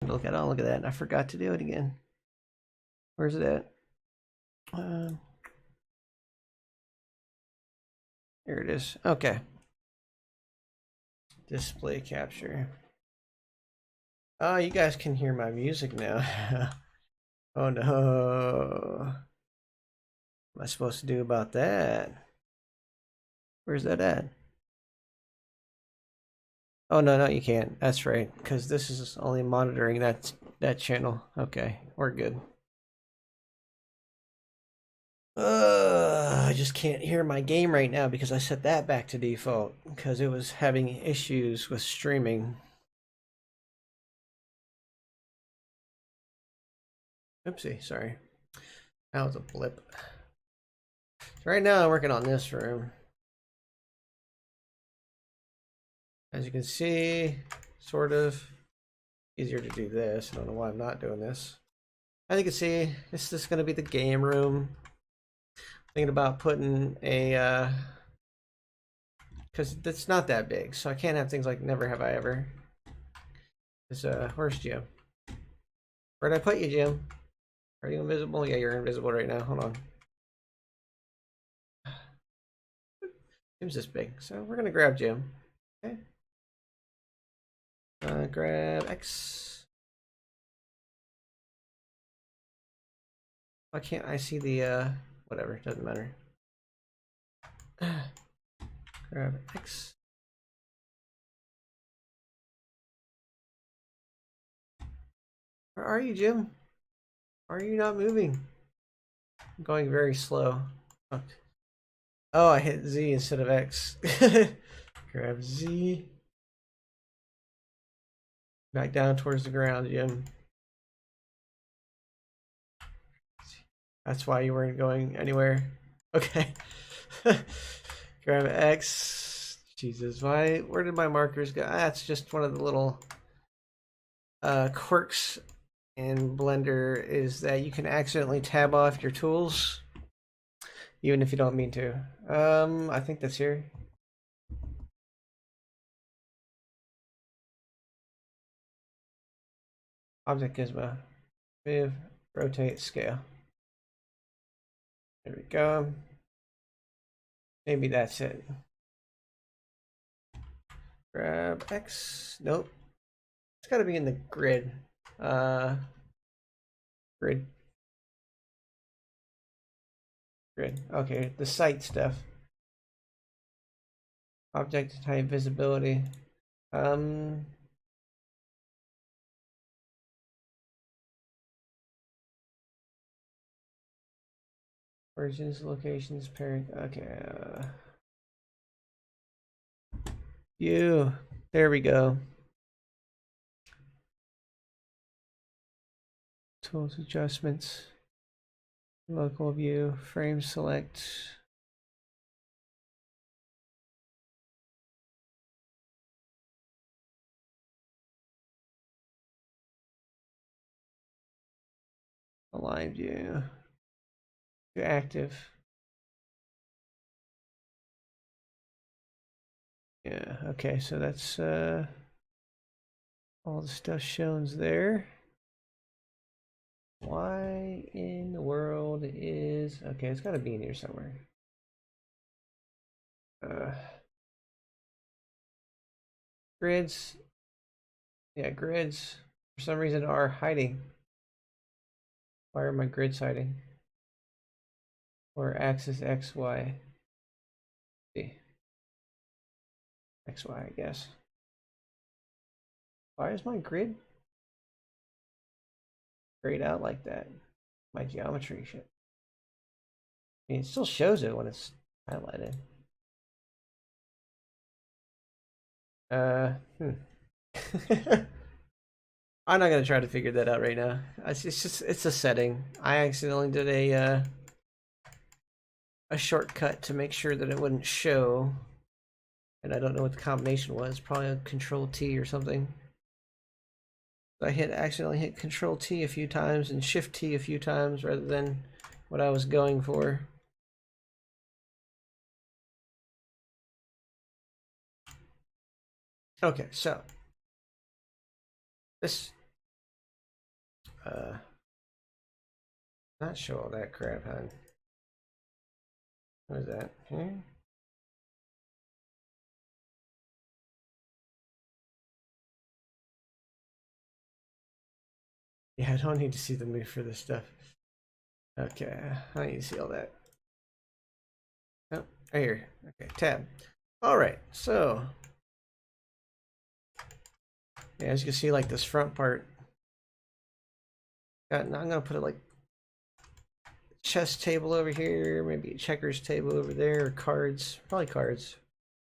to look at. Oh, look at that. I forgot to do it again. Where's it at? Here it is. Okay. Display capture. Oh, you guys can hear my music now. Oh no. What am I supposed to do about that? Where's that at? Oh no, you can't. That's right, because this is only monitoring that channel. Okay, we're good. I just can't hear my game right now because I set that back to default because it was having issues with streaming. Oopsie, sorry. That was a blip. So right now I'm working on this room. As you can see, sort of easier to do this. I don't know why I'm not doing this. As you can see, this is going to be the game room. Thinking about putting a, because it's not that big, so I can't have things like Never Have I Ever. Where's Jim? Where'd I put you, Jim? Are you invisible? Yeah, you're invisible right now. Hold on. Jim's this big, so we're gonna grab Jim. Okay. Grab X. Why can't I see the whatever? Doesn't matter. Grab X. Where are you, Jim? Why are you not moving? I'm going very slow. Oh, I hit Z instead of X. Grab Z. Back down towards the ground, Jim. That's why you weren't going anywhere. Okay. Grab X. Jesus, where did my markers go? That's just one of the little quirks in Blender is that you can accidentally tab off your tools even if you don't mean to. I think that's here. Object gizmo. Move, rotate, scale. There we go. Maybe that's it. Grab X. Nope. It's got to be in the grid. Grid. Okay, the site stuff. Object type visibility. Origins, locations, parent. Okay. View. There we go. Tools adjustments. Local view. Frame select. Align view. To active. Yeah, okay, so that's all the stuff shown there. Why in the world is okay, it's gotta be in here somewhere. Grids. Yeah, grids for some reason are hiding. Why are my grids hiding? Or axis X, Y. See. X, Y, I guess. Why is my grid grayed out like that? My geometry shit. I mean, it still shows it when it's highlighted. I'm not gonna try to figure that out right now. It's a setting. I accidentally did a shortcut to make sure that it wouldn't show, and I don't know what the combination was. Probably a Control T or something. I accidentally hit Control T a few times and Shift T a few times rather than what I was going for. Okay, so this Not show all that crap, huh? What is that? Here? Yeah, I don't need to see the move for this stuff. Okay, I need to see all that. Oh, right here. Okay, tab. All right, so yeah, as you can see, like this front part. I'm gonna put it like chess table over here, maybe a checkers table over there, or cards, probably cards.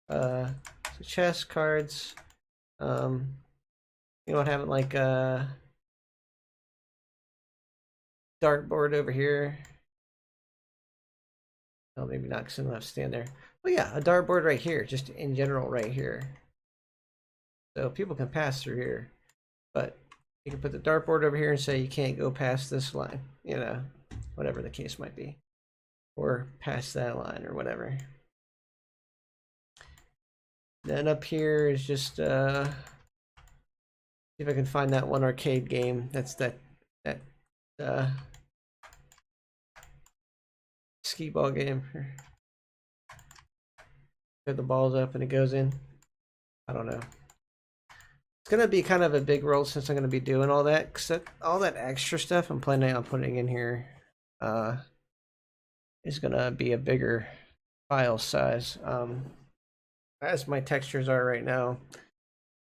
So chess, cards. You know what happened? Like dartboard over here. Oh, maybe not because I'm gonna have to stand there. Well, yeah, a dartboard right here, just in general right here. So people can pass through here, but you can put the dartboard over here and say you can't go past this line, you know, whatever the case might be, or past that line or whatever. Then up here is just see if I can find that one arcade game. That's that skee ball game. Put the balls up and it goes in. I don't know. It's gonna be kind of a big role since I'm gonna be doing all that. Cause all that extra stuff I'm planning on putting in here is gonna be a bigger file size. As my textures are right now,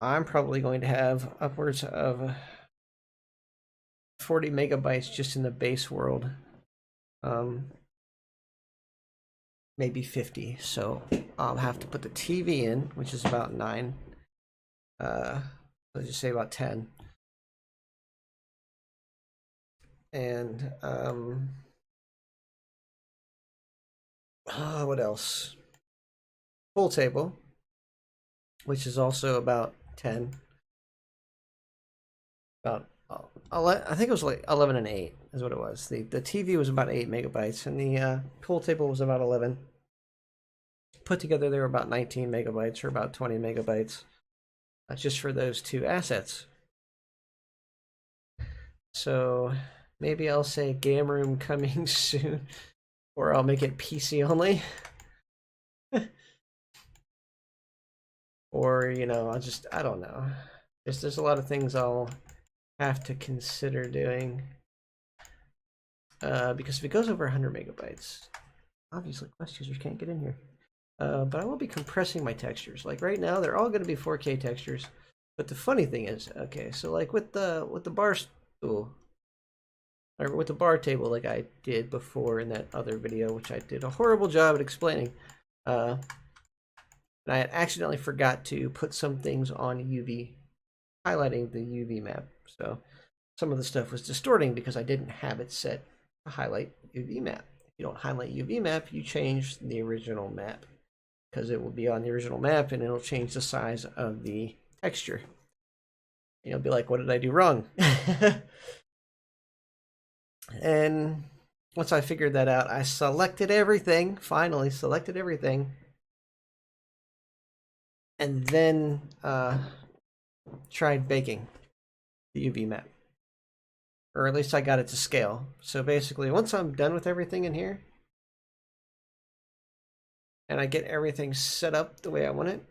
I'm probably going to have upwards of 40 megabytes just in the base world. Maybe 50. So I'll have to put the TV in, which is about 9. Let's just say about 10. And what else? Pool table, which is also about 10. About I think it was like 11 and 8 is what it was. The TV was about 8 megabytes, and the pool table was about 11. Put together, they were about 19 megabytes or about 20 megabytes, just for those two assets. So maybe I'll say game room coming soon, or I'll make it PC only. Or, you know, I don't know. There's a lot of things I'll have to consider doing. Because if it goes over 100 megabytes, obviously Quest users can't get in here. But I will be compressing my textures. Like right now, they're all going to be 4K textures. But the funny thing is, okay, so like with the bar stool, or with the bar table, like I did before in that other video, which I did a horrible job at explaining. And I had accidentally forgot to put some things on UV, highlighting the UV map. So some of the stuff was distorting because I didn't have it set to highlight UV map. If you don't highlight UV map, you change the original map, because it will be on the original map and it'll change the size of the texture. And you'll be like, what did I do wrong? And once I figured that out, I selected everything, finally selected everything, and then tried baking the UV map. Or at least I got it to scale. So basically, once I'm done with everything in here, and I get everything set up the way I want it,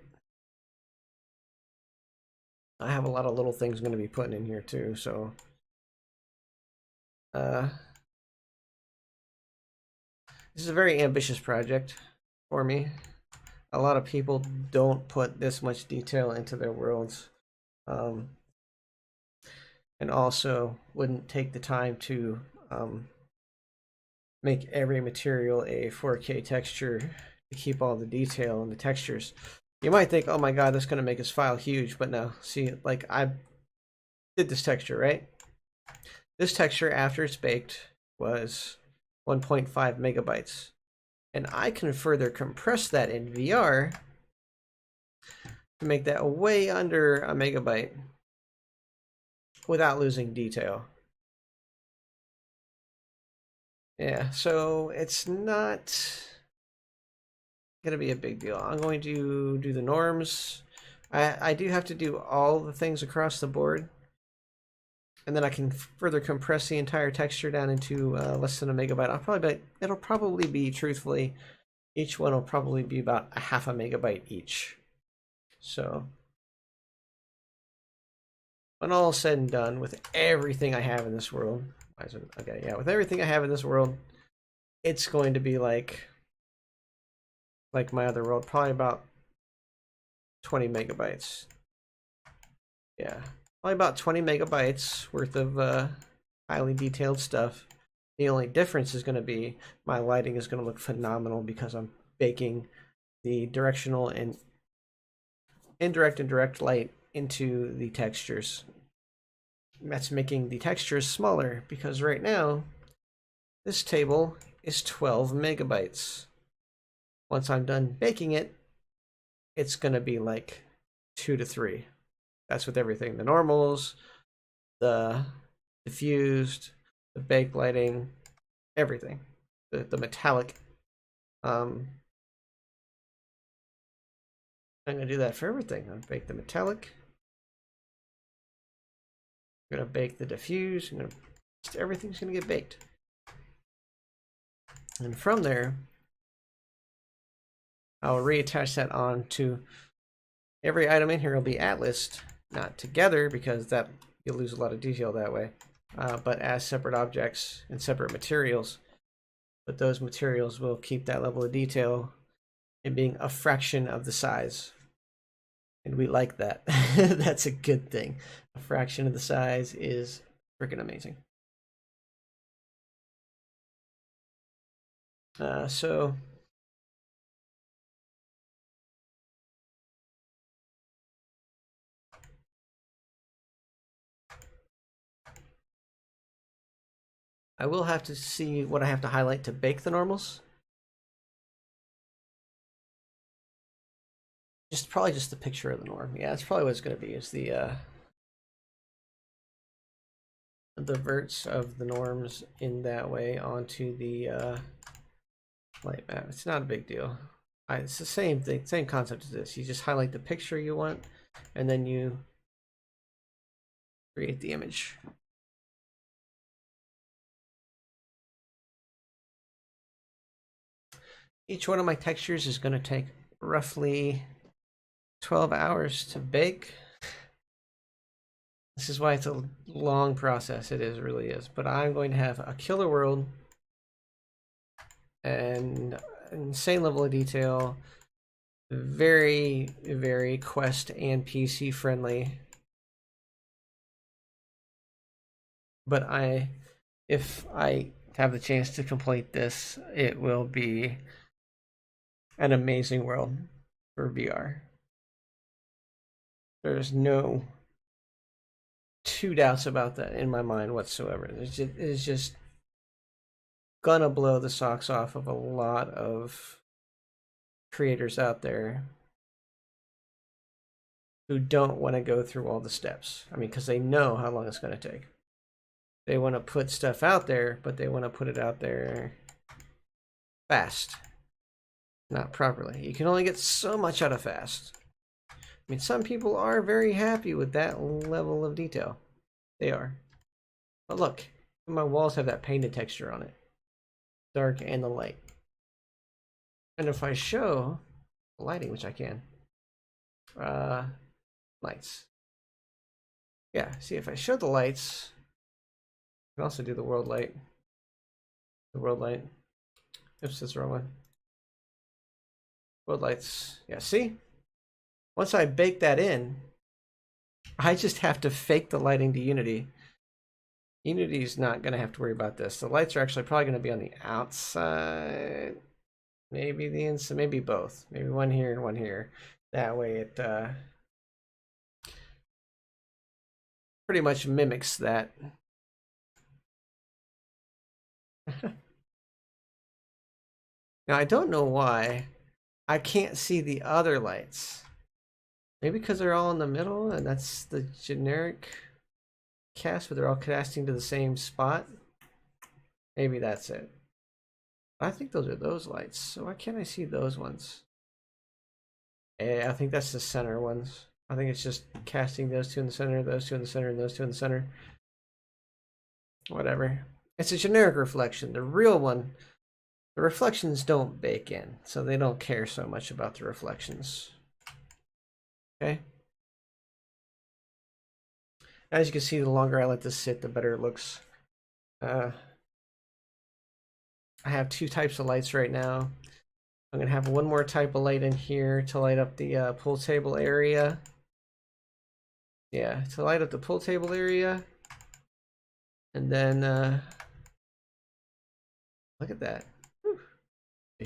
I have a lot of little things I'm going to be putting in here too, so this is a very ambitious project for me. A lot of people don't put this much detail into their worlds, and also wouldn't take the time to make every material a 4K texture to keep all the detail and the textures. You might think, oh my god, that's going to make this file huge, but no. See, like I did this texture, right? This texture, after it's baked, was 1.5 megabytes. And I can further compress that in VR to make that way under a megabyte without losing detail. Yeah, so it's not gonna be a big deal. I'm going to do the norms. I do have to do all the things across the board, and then I can further compress the entire texture down into less than a megabyte. It'll probably be, truthfully, each one will probably be about a half a megabyte each. So when all is said and done, with everything I have in this world, okay, yeah, with everything I have in this world, it's going to be like my other world, probably about 20 megabytes. Yeah, probably about 20 megabytes worth of highly detailed stuff. The only difference is going to be my lighting is going to look phenomenal because I'm baking the directional and indirect and direct light into the textures. That's making the textures smaller because right now this table is 12 megabytes. Once I'm done baking it, it's going to be like 2 to 3. That's with everything. The normals, the diffused, the baked lighting, everything. The metallic. I'm going to do that for everything. I'm going to bake the metallic. I'm going to bake the diffuse. Everything's going to get baked. And from there, I'll reattach that on to every item in here will be atlased, not together because that you'll lose a lot of detail that way, but as separate objects and separate materials. But those materials will keep that level of detail in being a fraction of the size. And we like that. That's a good thing. A fraction of the size is freaking amazing. So I will have to see what I have to highlight to bake the normals. Probably just the picture of the norm. Yeah, that's probably what it's going to be, is the verts of the norms in that way onto the light map. It's not a big deal. It's the same thing, same concept as this. You just highlight the picture you want, and then you create the image. Each one of my textures is going to take roughly 12 hours to bake. This is why it's a long process. It really is. But I'm going to have a killer world and an insane level of detail. Very, very Quest and PC friendly. But if I have the chance to complete this, it will be an amazing world for VR. There's no two doubts about that in my mind whatsoever. It's just gonna blow the socks off of a lot of creators out there who don't want to go through all the steps. I mean, because they know how long it's going to take. They want to put stuff out there, but they want to put it out there fast, not properly. You can only get so much out of fast. I mean, some people are very happy with that level of detail. They are. But look, my walls have that painted texture on it. Dark and the light. And if I show the lighting, which I can, lights. Yeah, see, if I show the lights, I can also do the world light. The world light. Oops, that's the wrong one. World lights. Yeah, see? Once I bake that in, I just have to fake the lighting to Unity. Unity's not going to have to worry about this. The lights are actually probably going to be on the outside. Maybe the inside, maybe both. Maybe one here and one here. That way it pretty much mimics that. Now, I don't know why I can't see the other lights. Maybe because they're all in the middle and that's the generic cast, but they're all casting to the same spot. Maybe that's it. I think those are those lights. So why can't I see those ones? I think that's the center ones. I think it's just casting those two in the center, those two in the center, and those two in the center. whatever. It's a generic reflection. The real one, the reflections don't bake in, so they don't care so much about the reflections. Okay. As you can see, the longer I let this sit, the better it looks. I have two types of lights right now. I'm gonna have one more type of light in here to light up the pool table area. Yeah, to light up the pool table area. And then, look at that. Whew.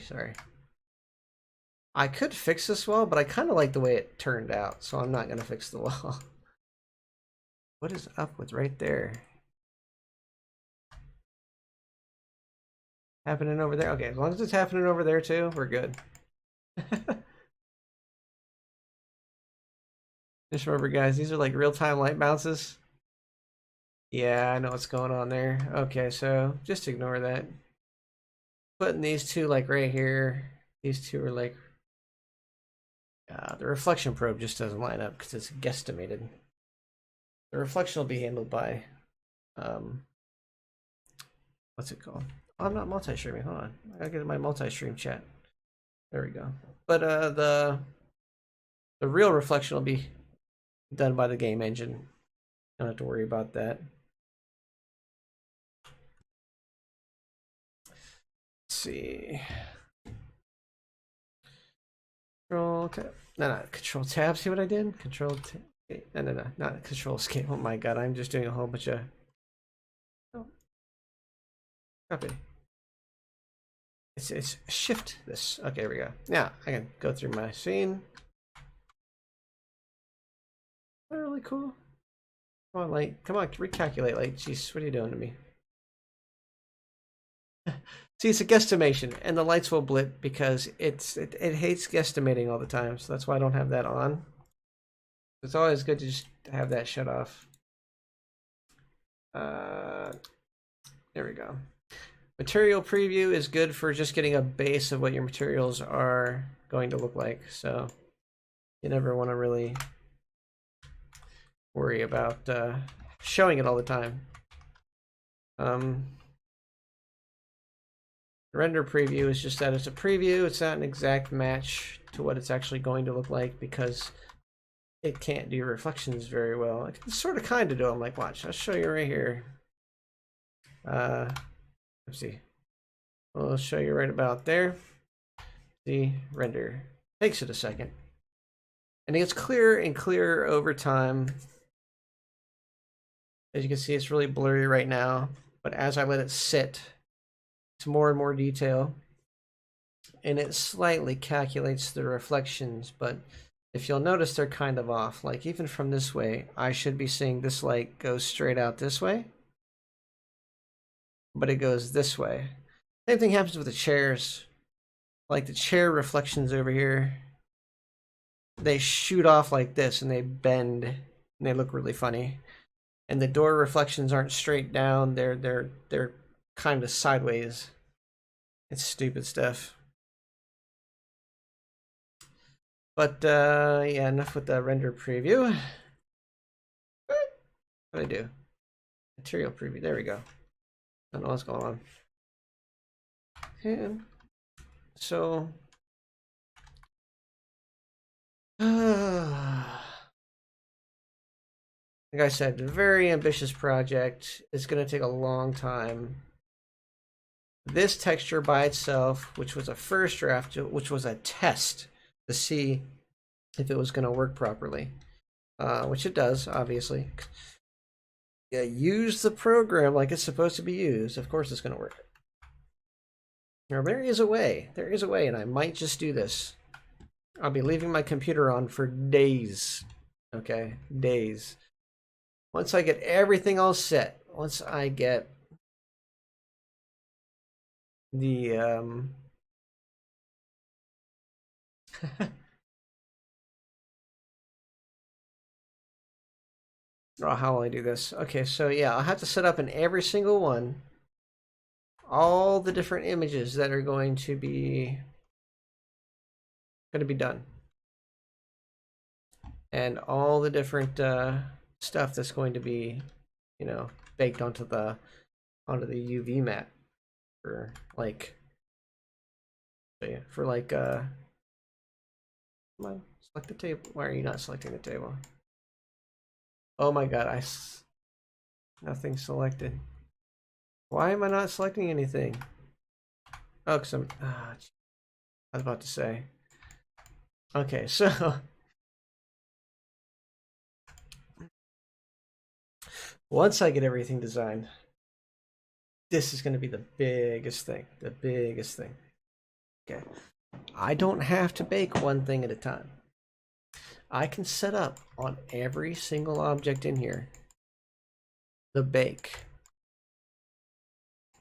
Sorry. I could fix this wall, but I kind of like the way it turned out, so I'm not gonna fix the wall. What is up with right there? Happening over there? Okay, as long as it's happening over there too, we're good. Just remember, guys, these are like real-time light bounces. Yeah, I know what's going on there. Okay, so just ignore that. Putting these two like right here. These two are like... the reflection probe just doesn't line up because it's guesstimated. The reflection will be handled by... what's it called? Oh, I'm not multi-streaming. Hold on. I gotta get in my multi-stream chat. There we go. But the real reflection will be done by the game engine. Don't have to worry about that. Let's see. Control tab. No, control tab. See what I did? Control tab. No, not control escape. Oh my god, I'm just doing a whole bunch of... Oh. Copy. It's shift this. Okay, here we go. Now I can go through my scene. That's really cool. Come on, light. Come on, recalculate, light. Jeez, what are you doing to me? See, it's a guesstimation, and the lights will blip because it hates guesstimating all the time. So that's why I don't have that on. It's always good to just have that shut off. There we go. Material preview is good for just getting a base of what your materials are going to look like. So you never want to really worry about showing it all the time. Render preview is just that it's a preview. It's not an exact match to what it's actually going to look like because it can't do reflections very well. I can sort of kind of do them. Like, watch, I'll show you right here. Let's see. I'll show you right about there. See, render. Takes it a second. And it gets clearer and clearer over time. As you can see, it's really blurry right now. But as I let it sit, it's more and more detail. And it slightly calculates the reflections, but if you'll notice, they're kind of off. Like even from this way, I should be seeing this light go straight out this way, but it goes this way. Same thing happens with the chairs. Like the chair reflections over here, they shoot off like this and they bend and they look really funny. And the door reflections aren't straight down, they're kind of sideways. It's stupid stuff. But yeah, enough with the render preview. What did I do? Material preview. There we go. I don't know what's going on. And so like I said, a very ambitious project. It's going to take a long time. This texture by itself, which was a first draft, which was a test to see if it was going to work properly, which it does, obviously. Yeah, use the program like it's supposed to be used. Of course it's going to work. Now, there is a way. There is a way, and I might just do this. I'll be leaving my computer on for days. Okay, days. Once I get everything all set, once I get the oh, how will I do this? Okay, so yeah, I'll have to set up in every single one all the different images that are going to be done, and all the different stuff that's going to be, you know, baked onto the onto the UV map for like come on, select the table. Why are you not selecting the table? Oh my god, nothing selected. Why am I not selecting anything? Oh, because I was about to say. Okay, so once I get everything designed, this is going to be the biggest thing. The biggest thing. Okay. I don't have to bake one thing at a time. I can set up on every single object in here the bake.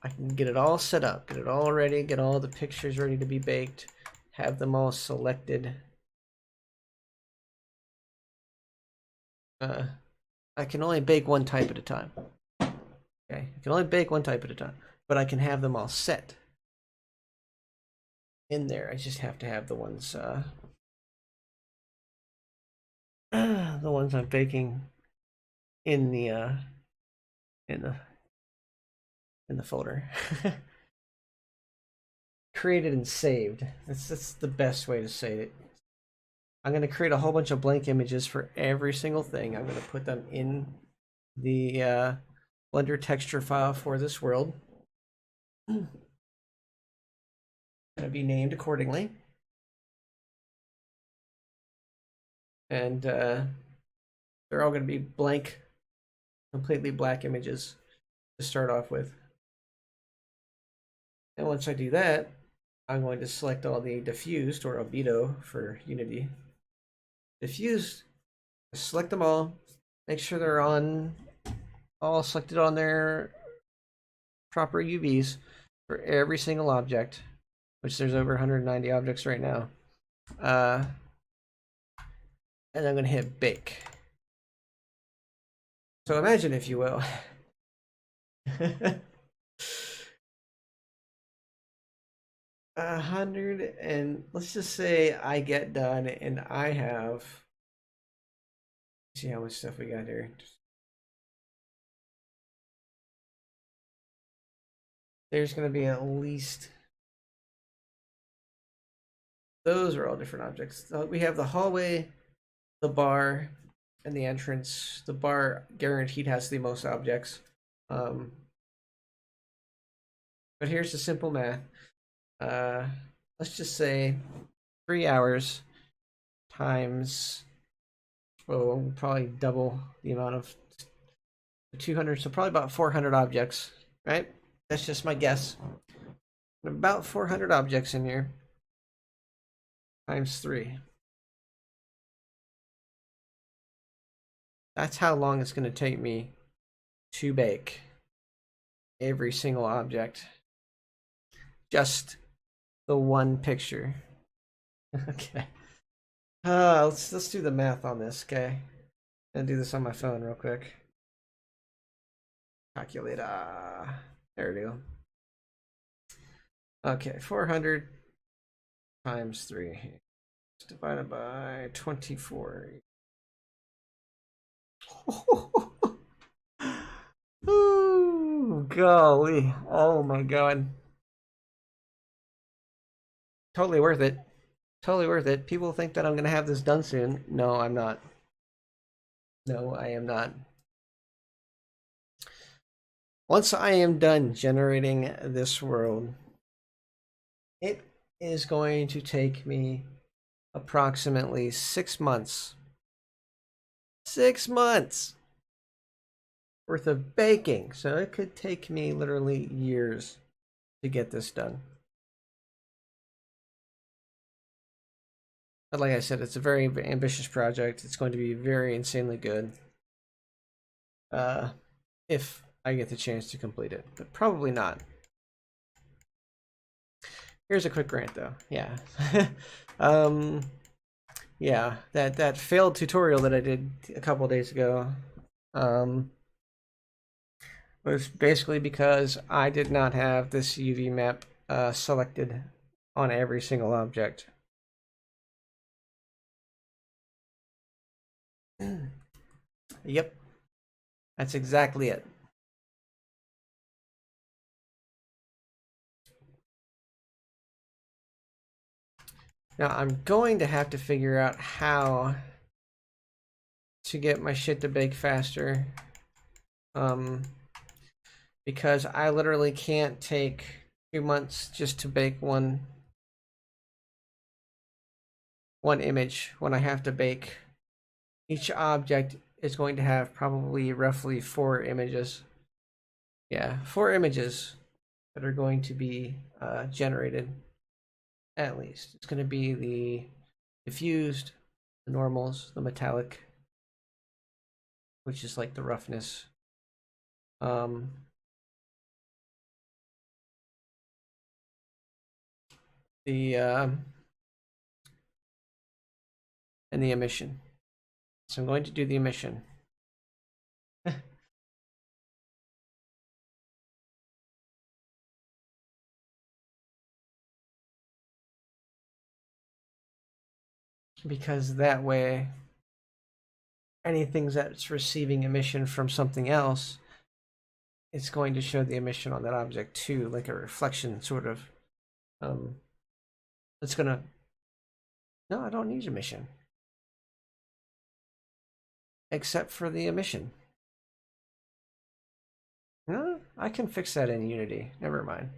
I can get it all set up, get it all ready, get all the pictures ready to be baked, have them all selected. I can only bake one type at a time. Okay, I can only bake one type at a time, but I can have them all set in there. I just have to have the ones the ones I'm baking in the in the in the folder. Created and saved. That's the best way to say it. I'm going to create a whole bunch of blank images for every single thing. I'm going to put them in the Blender texture file for this world. Going to be named accordingly. And they're all going to be blank, completely black images to start off with. And once I do that, I'm going to select all the diffused, or albedo for Unity. Diffused, select them all, make sure they're all selected on their proper UVs for every single object, which there's over 190 objects right now. And I'm going to hit bake. So imagine, if you will, 100, and let's just say I get done and I have, see how much stuff we got here. There's going to be at least, those are all different objects. We have the hallway, the bar, and the entrance. The bar guaranteed has the most objects. But here's the simple math. Let's just say 3 hours times, well, probably double the amount of 200, so probably about 400 objects, right? That's just my guess. About 400 objects in here times 3. That's how long it's going to take me to bake every single object. Just the one picture. Okay. Let's do the math on this, okay? I'm gonna do this on my phone real quick. Calculate. There we go. Okay, 400 times 3 divided by 24. Ooh, golly. Oh my god. Totally worth it. Totally worth it. People think that I'm going to have this done soon. No, I'm not. No, I am not. Once I am done generating this world, it is going to take me approximately 6 months. 6 months worth of baking. So it could take me literally years to get this done. But like I said, it's a very ambitious project. It's going to be very insanely good. If I get the chance to complete it, but probably not. Here's a quick rant though. Yeah. Yeah, that failed tutorial that I did a couple days ago was basically because I did not have this UV map selected on every single object. Yep, that's exactly it. Now I'm going to have to figure out how to get my shit to bake faster. Because I literally can't take 2 months just to bake one image when I have to bake. Each object is going to have probably roughly 4 images. Yeah, 4 images that are going to be generated, at least. It's going to be the diffused, the normals, the metallic, which is like the roughness. The and the emission. So I'm going to do the emission. Because that way anything that's receiving emission from something else, it's going to show the emission on that object too, like a reflection sort of. It's gonna. No, I don't need emission. Except for the emission. No, I can fix that in Unity. Never mind.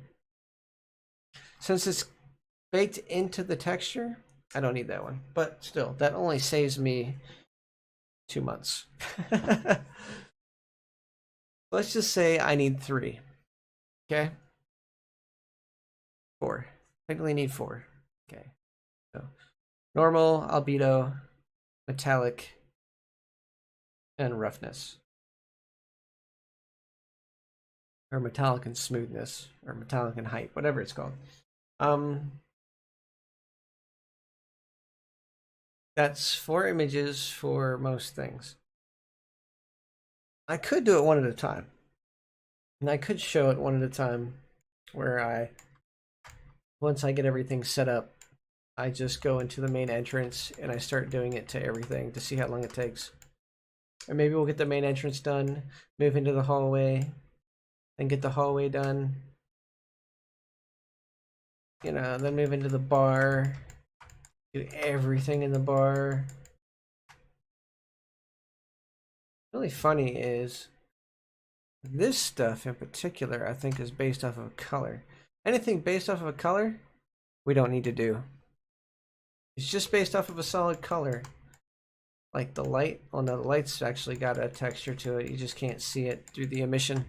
Since it's baked into the texture, I don't need that one. But still, that only saves me 2 months. Let's just say I need 3. Okay? 4. I only need 4. Okay. So normal, albedo, metallic, and roughness. Or metallic and smoothness, or metallic and height, whatever it's called. That's 4 images for most things. I could do it one at a time. And I could show it one at a time where once I get everything set up, I just go into the main entrance and I start doing it to everything to see how long it takes. Or maybe we'll get the main entrance done, move into the hallway, and get the hallway done. You know, then move into the bar, do everything in the bar. Really funny is this stuff in particular, I think, is based off of a color. Anything based off of a color, we don't need to do. It's just based off of a solid color. Like the light, oh no, the light's actually got a texture to it. You just can't see it through the emission.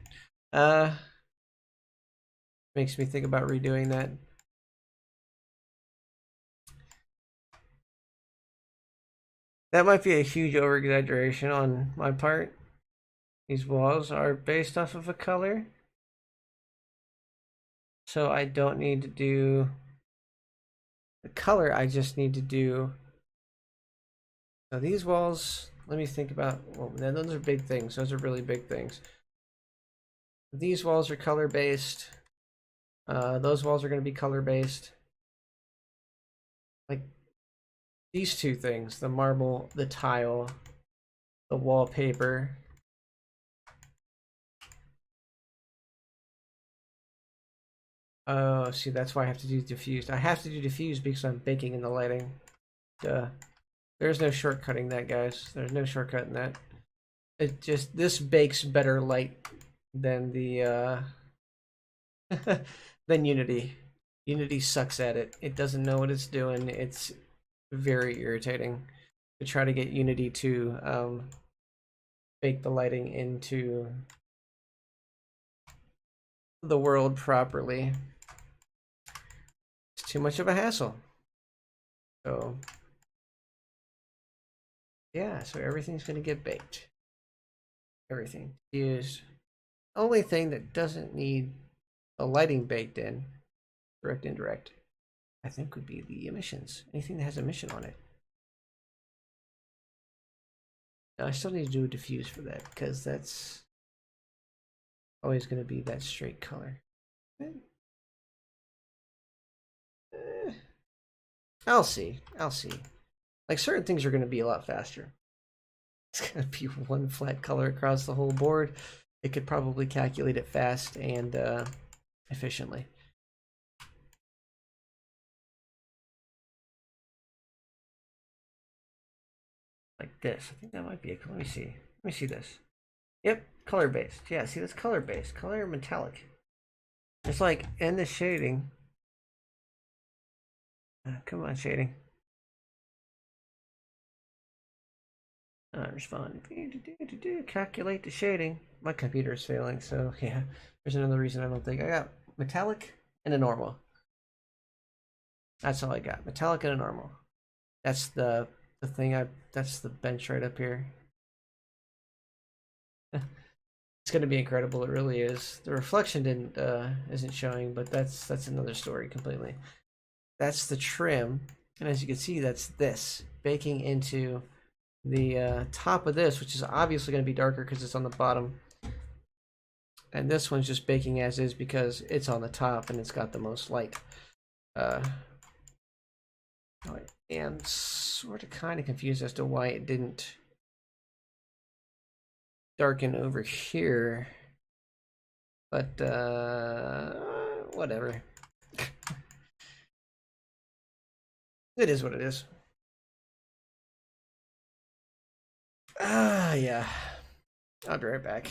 Makes me think about redoing that. That might be a huge over-exaggeration on my part. These walls are based off of a color. So I don't need to do the color, I just need to do. Now these walls, let me think about, well, those are big things. Those are really big things. These walls are color-based. Those walls are going to be color-based. Like these 2 things, the marble, the tile, the wallpaper. Oh, see, that's why I have to do diffused. I have to do diffused because I'm baking in the lighting. Duh. There's no shortcutting that, guys. There's no shortcutting that. It just, this bakes better light than the, than Unity. Unity sucks at it. It doesn't know what it's doing. It's very irritating to try to get Unity to bake the lighting into the world properly. It's too much of a hassle. So yeah, so everything's going to get baked. Everything used. Only thing that doesn't need the lighting baked in, direct, indirect, I think would be the emissions. Anything that has emission on it. Now, I still need to do a diffuse for that because that's always going to be that straight color. I'll see. I'll see. Like certain things are going to be a lot faster. It's going to be one flat color across the whole board. It could probably calculate it fast and efficiently. like this. I think that might be it. Let me see. Let me see this. Yep, color based. Yeah, see, that's color based. Color metallic. It's like in the shading. Come on, shading. Respond. Calculate the shading. My computer is failing, so yeah. There's another reason I don't think I got metallic and a normal. That's all I got. Metallic and a normal. That's the thing I. That's the bench right up here. It's gonna be incredible. It really is. The reflection didn't isn't showing, but that's another story completely. That's the trim, and as you can see, that's this baking into the top of this, which is obviously going to be darker because it's on the bottom. And this one's just baking as is because it's on the top and it's got the most light. And sort of kind of confused as to why it didn't darken over here. But whatever. It is what it is. Yeah. I'll be right back.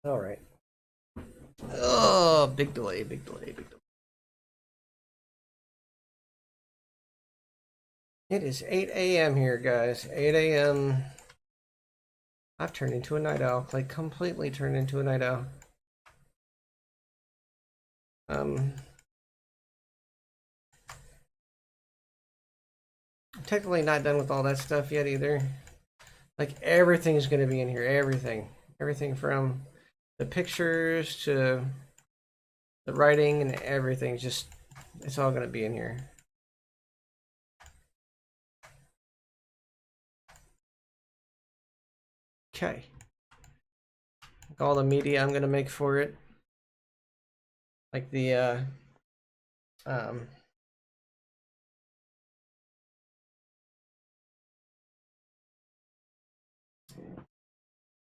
All right. Oh, big delay, big delay, big delay. It is 8 a.m. here, guys. 8 a.m. I've turned into a night owl. Like, completely turned into a night owl. I'm technically not done with all that stuff yet either. Like, everything's going to be in here. Everything from the pictures to the writing and everything. Just, it's all going to be in here. Okay. All the media I'm going to make for it. Like the, I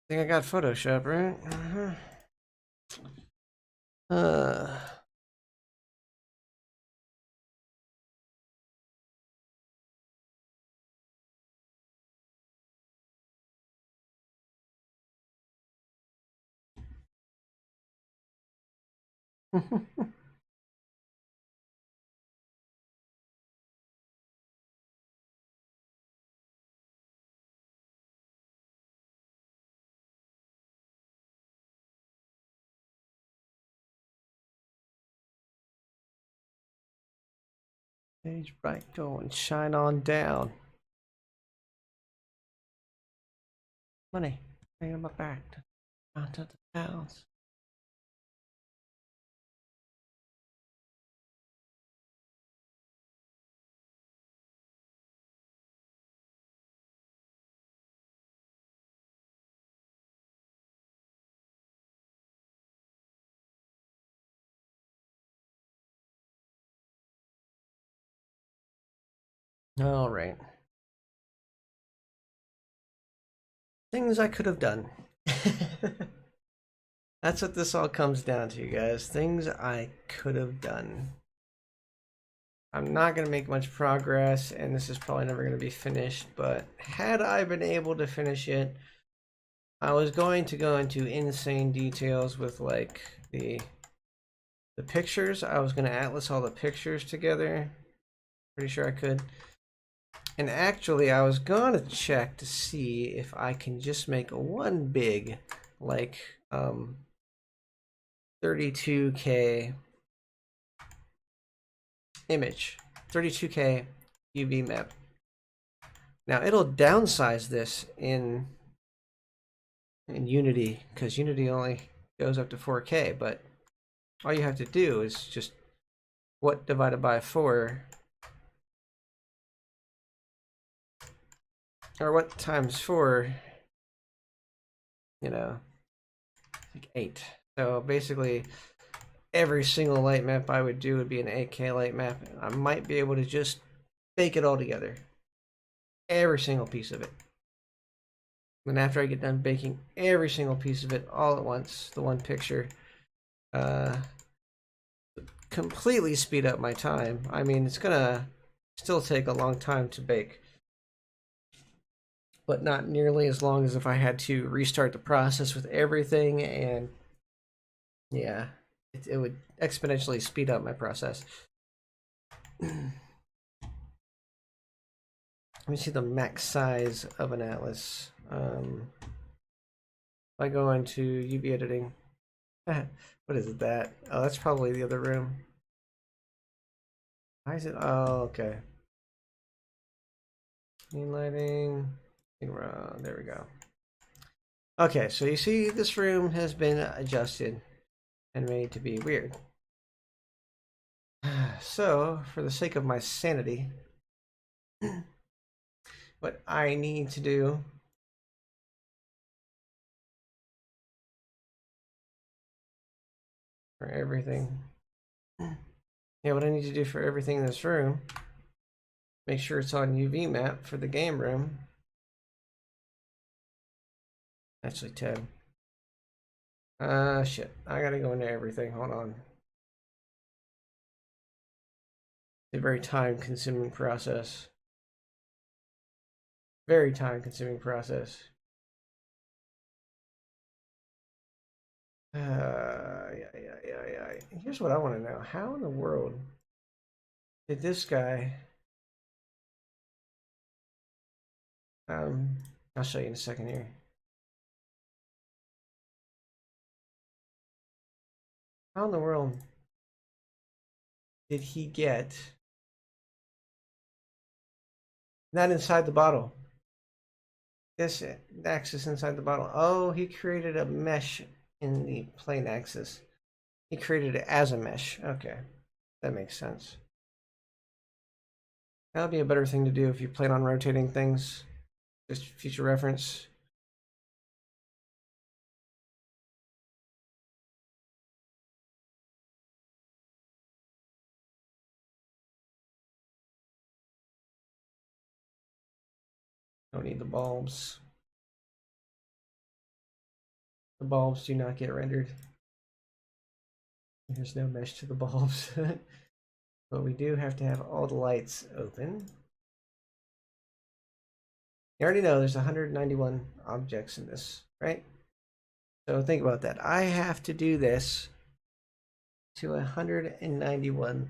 think I got Photoshop, right? Page right, go and shine on down. Money, bring my back to the house. All right. Things I could have done. That's what this all comes down to, guys. Things I could have done. I'm not going to make much progress, and this is probably never going to be finished, but had I been able to finish it, I was going to go into insane details with, like, the pictures. I was going to atlas all the pictures together. Pretty sure I could. And actually, I was going to check to see if I can just make one big, like, 32K image, 32K UV map. Now it'll downsize this in Unity, because Unity only goes up to 4K, but all you have to do is just what divided by 4, or what times 4, you know, like 8. So basically every single light map I would do would be an 8K light map. I might be able to just bake it all together, every single piece of it. And after I get done baking every single piece of it all at once, the one picture, completely speed up my time. I mean, it's gonna still take a long time to bake, but not nearly as long as if I had to restart the process with everything, and yeah, it would exponentially speed up my process. Let me see the max size of an atlas. If I go into UV editing, what is it that? Oh, that's probably the other room. Why is it? Oh, okay. Scene lighting. There we go. Okay, so you see this room has been adjusted and made to be weird. So, for the sake of my sanity, what I need to do for everything, what I need to do for everything in this room, make sure it's on UV map for the game room. Actually, 10. Shit. I gotta go into everything. Hold on. It's a very time-consuming process. Very time-consuming process. Yeah. Here's what I want to know. How in the world did this guy... I'll show you in a second here. How in the world did he get not inside the bottle? This axis inside the bottle. Oh, he created a mesh in the plane axis. He created it as a mesh. Okay, that makes sense. That would be a better thing to do if you plan on rotating things. Just future reference. Don't need the bulbs. The bulbs do not get rendered. There's no mesh to the bulbs. But we do have to have all the lights open. You already know there's 191 objects in this, right? So think about that. I have to do this to 191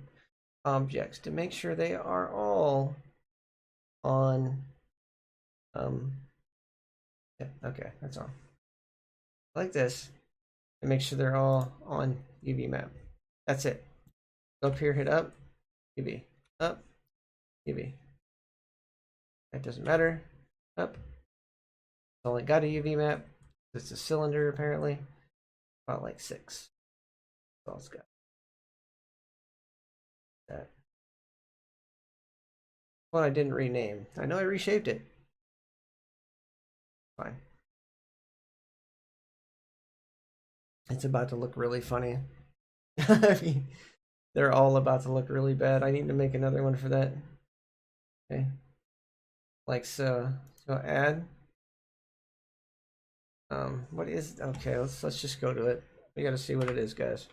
objects to make sure they are all on yeah, okay, that's all. Like this, and make sure they're all on UV map. That's it. Go up here, hit up, UV, up, UV. That doesn't matter. Up. It's only got a UV map. It's a cylinder apparently. About like 6. That's all it's got. That one I didn't rename. I know I reshaped it. Fine. It's about to look really funny. I mean, they're all about to look really bad. I need to make another one for that. Okay. Like so. So add. What is okay, let's just go to it. We gotta see what it is, guys.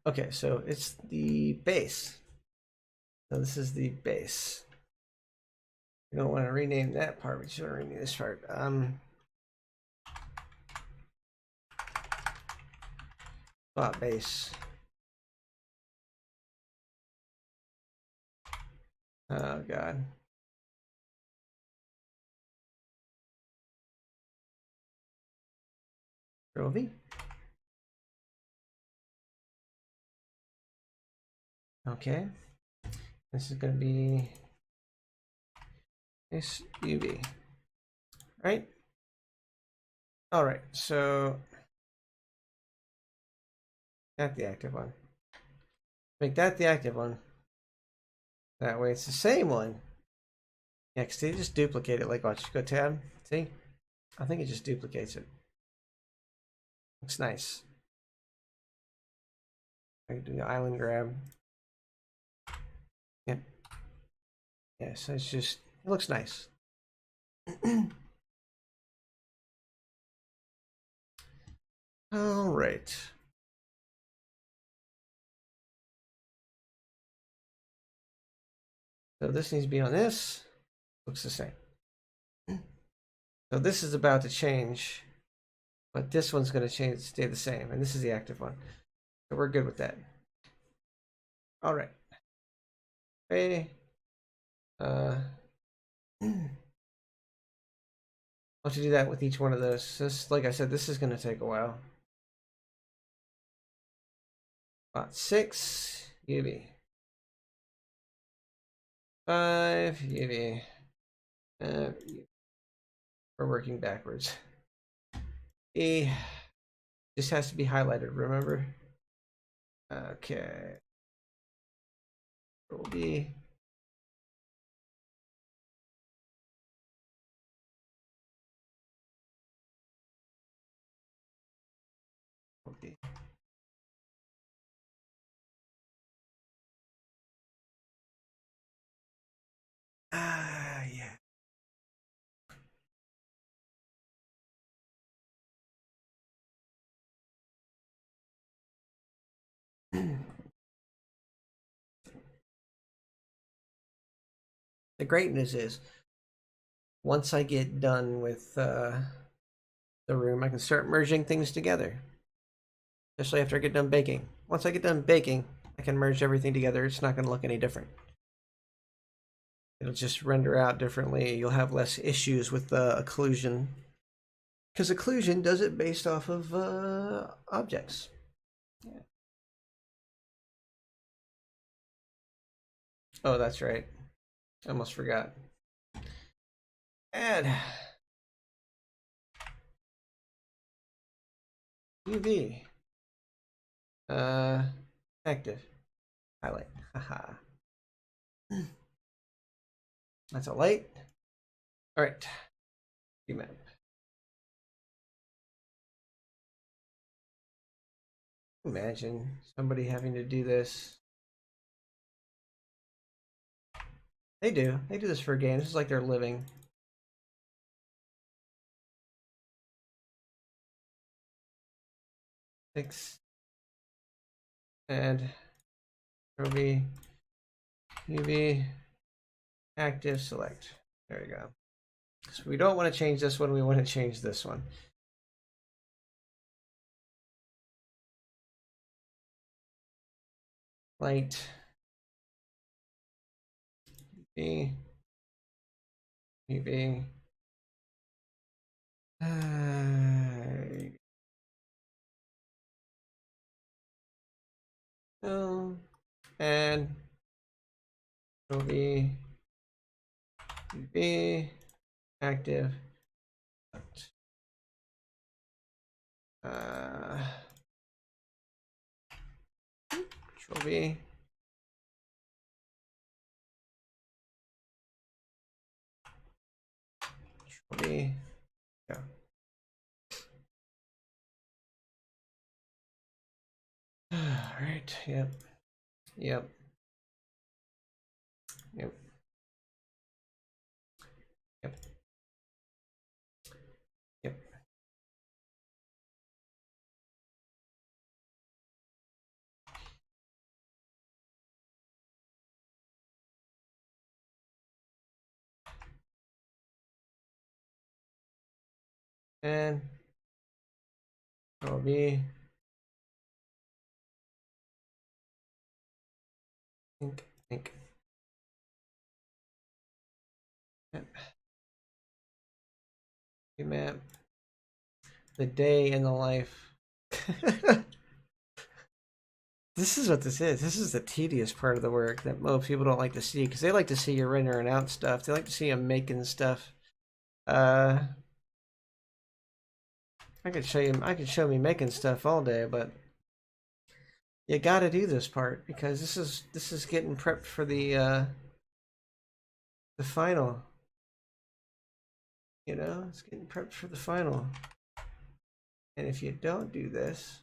Okay, so it's the base. So this is the base. We don't want to rename that part, we just want to rename this part. Spot base. Oh god. Control V. Okay. This is going to be this UV. Right? All right. So that's the active one. Make that the active one. That way it's the same one. Next, they just duplicate it. Like, watch. Go tab. See? I think it just duplicates it. Looks nice. I can do the island grab. Yep. Yeah, so it's just, it looks nice. All right. So this needs to be on this. Looks the same. So this is about to change, but this one's going to change, stay the same, and this is the active one. So we're good with that. All right. Okay. I'll have to do that with each one of those. This, like I said, this is going to take a while. About 6 UV. 5 UV. We're working backwards. E just has to be highlighted, remember? Okay. Control D. D. Yeah. The great news is, once I get done with the room, I can start merging things together. especially after I get done baking. Once I get done baking, I can merge everything together. It's not going to look any different. It'll just render out differently. You'll have less issues with the occlusion, because occlusion does it based off of objects. Yeah. Oh, that's right. I almost forgot. Add UV. Active. Highlight. Haha. That's a light. All right. Map. Imagine somebody having to do this. They do. They do this for a game. This is like their living. Six. And there'll be UV active select. There you go. So we don't want to change this one. We want to change this one. Light. UV. UV. And it'll be active. Control V. Control V. Yeah. All right. Yep. Yep. Yep. Yep. Yep. And Control V. Think. Yep. Map. The day in the life. This is what this is. This is the tedious part of the work that most people don't like to see, because they like to see you rendering out stuff. They like to see you making stuff. I could show you. I could show me making stuff all day, but you got to do this part because this is getting prepped for the final. You know, it's getting prepped for the final. And if you don't do this,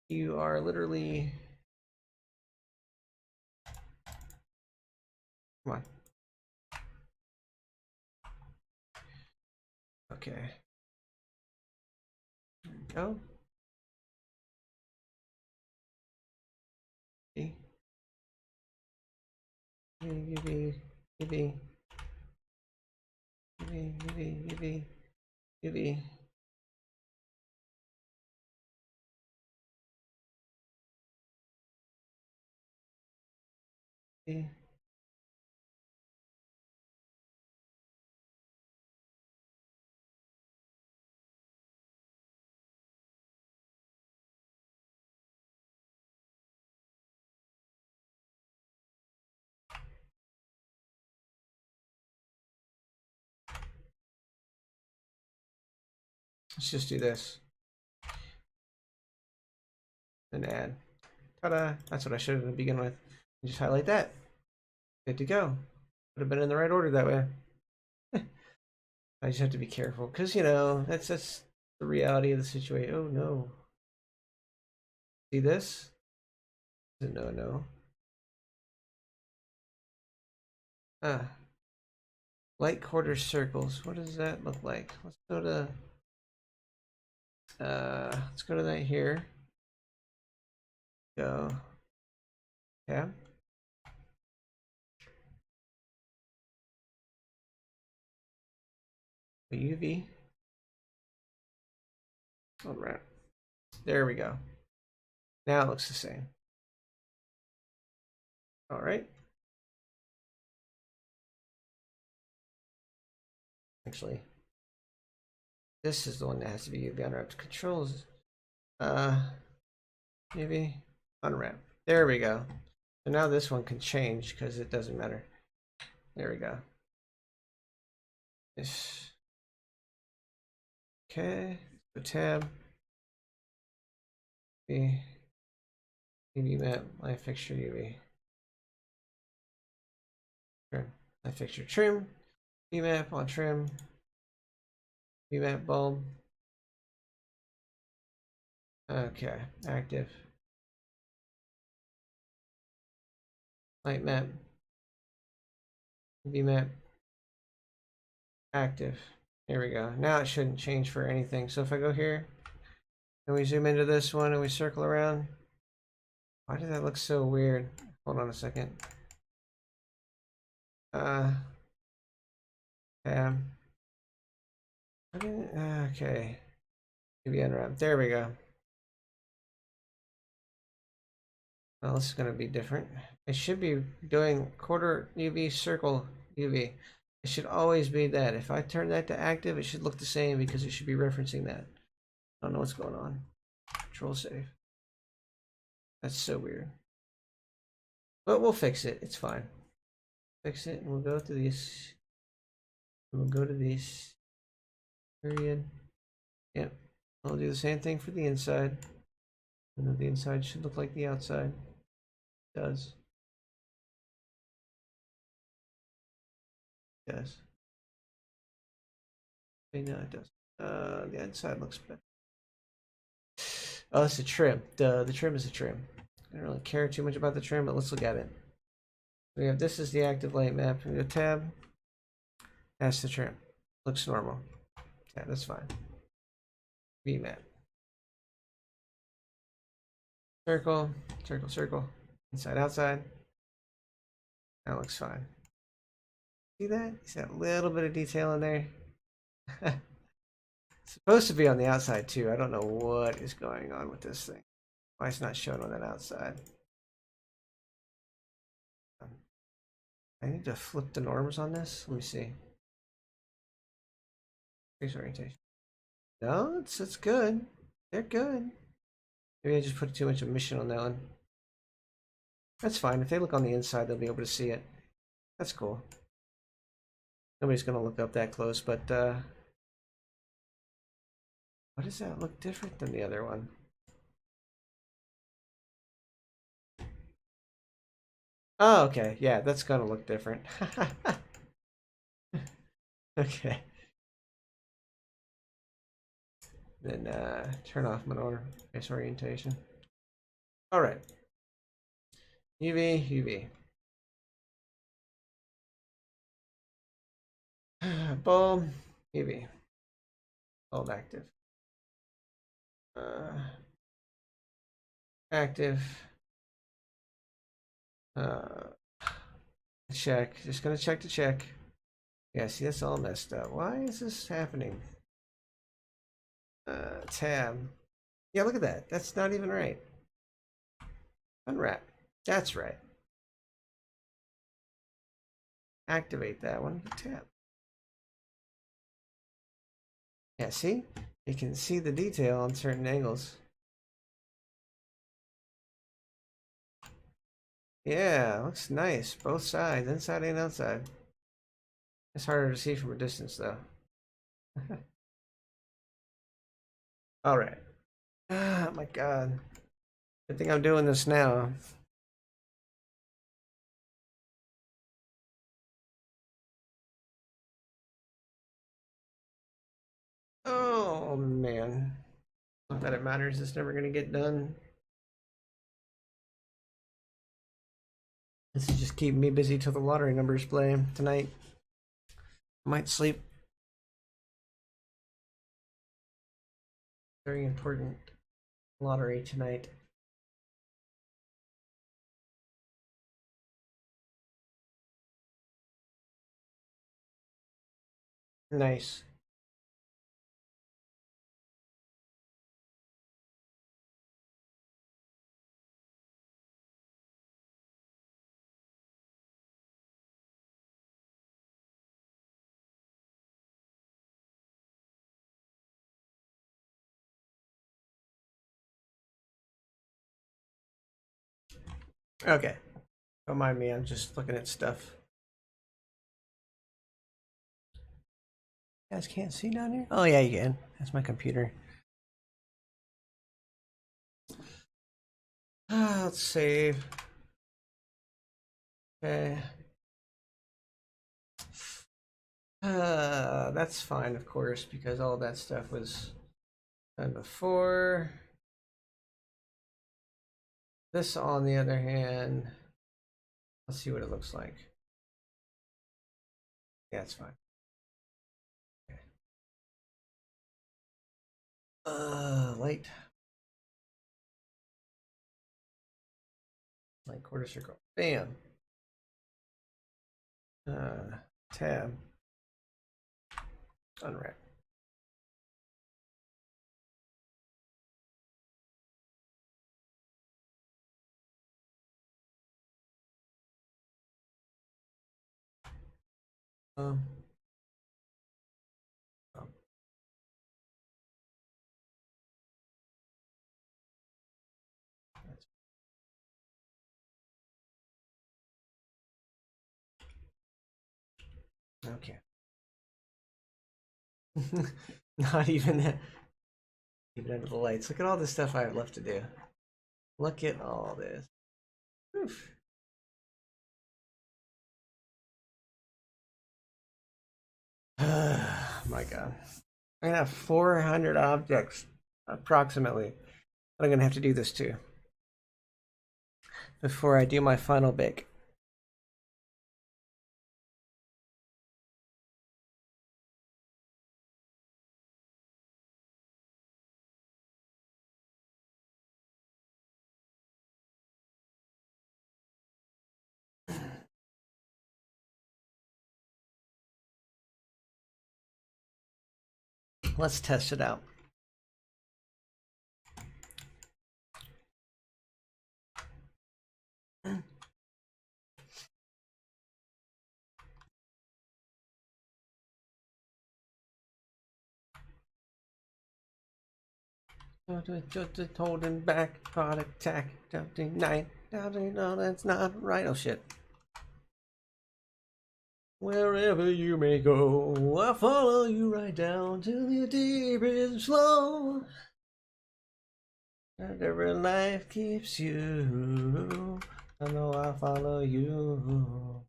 you are literally. Come on. Okay. There we go. See? UV. Let's just do this. And add. Ta-da! That's what I should have begin with. Just highlight that. Good to go. Would have been in the right order that way. I just have to be careful because you know that's the reality of the situation. Oh no! See this? No. Ah, light quarter circles. What does that look like? Let's go to that here. Go. Yeah. UV. All right. There we go. Now it looks the same. All right. Actually, this is the one that has to be UV unwrapped. Controls. Maybe unwrap. There we go. So now this one can change because it doesn't matter. There we go. This. Okay. So tab. UV map. Light fixture UV. Trim. Light fixture trim. UV map on trim. UV map bulb. Okay. Active. Light map. UV map. Active. Here we go. Now it shouldn't change for anything. So if I go here and we zoom into this one and we circle around, why did that look so weird? Hold on a second. Tab. Okay. UV unwrap. There we go. Well, this is going to be different. It should be doing quarter UV, circle UV. It should always be that. If I turn that to active, it should look the same because it should be referencing that. I don't know what's going on. Control save. That's so weird. But we'll fix it. It's fine. Fix it and we'll go to these. We'll go to these. Period. Yep. I'll do the same thing for the inside. And then the inside should look like the outside. It does. It does. Okay, no, it does. The inside looks better. Oh, it's a trim. The trim is a trim. I don't really care too much about the trim, but let's look at it. We have this is the active light map. We go tab. That's the trim. Looks normal. Yeah, that's fine. VMap. Circle, circle, circle. Inside, outside. That looks fine. See that? See that little bit of detail in there? It's supposed to be on the outside too. I don't know what is going on with this thing. Why it's not shown on that outside. I need to flip the norms on this. Let me see. Face orientation. No, it's good. They're good. Maybe I just put too much omission on that one. That's fine. If they look on the inside, they'll be able to see it. That's cool. Nobody's gonna look up that close, but why does that look different than the other one? Oh, okay. Yeah, that's gonna look different. Okay. Then turn off manor face orientation. All right. UV, UV. Bulb, UV. Bulb active. Active. Check. Just gonna check to check. Yeah, see, that's all messed up. Why is this happening? Tab. Yeah, look at that. That's not even right. Unwrap. That's right. Activate that one. Tab. Yeah, see? You can see the detail on certain angles. Yeah, looks nice. Both sides, inside and outside. It's harder to see from a distance, though. All right. Oh my God. I think I'm doing this now. Oh man. Not that it matters. It's never gonna get done. This is just keeping me busy till the lottery numbers play tonight. Might sleep. Very important lottery tonight. Nice. Okay. Don't mind me, I'm just looking at stuff. You guys can't see down here? Oh yeah, you can. That's my computer. Let's save. Okay. That's fine, of course, because all that stuff was done before. This, on the other hand, let's see what it looks like. Yeah, it's fine. Okay. Light. Light quarter circle. Bam. Tab. Unwrap. Um, oh. Okay. Not even that. Even under the lights. Look at all the stuff I have left to do. Look at all this. Oof. My God. I'm gonna have 400 objects, approximately. But I'm gonna have to do this too before I do my final bake. Let's test it out. Holding back, product attack, doubting night, doubting no, that's not right. Oh shit. Wherever you may go, I follow you right down to the deepest flow. And every life keeps you. I know I'll follow you.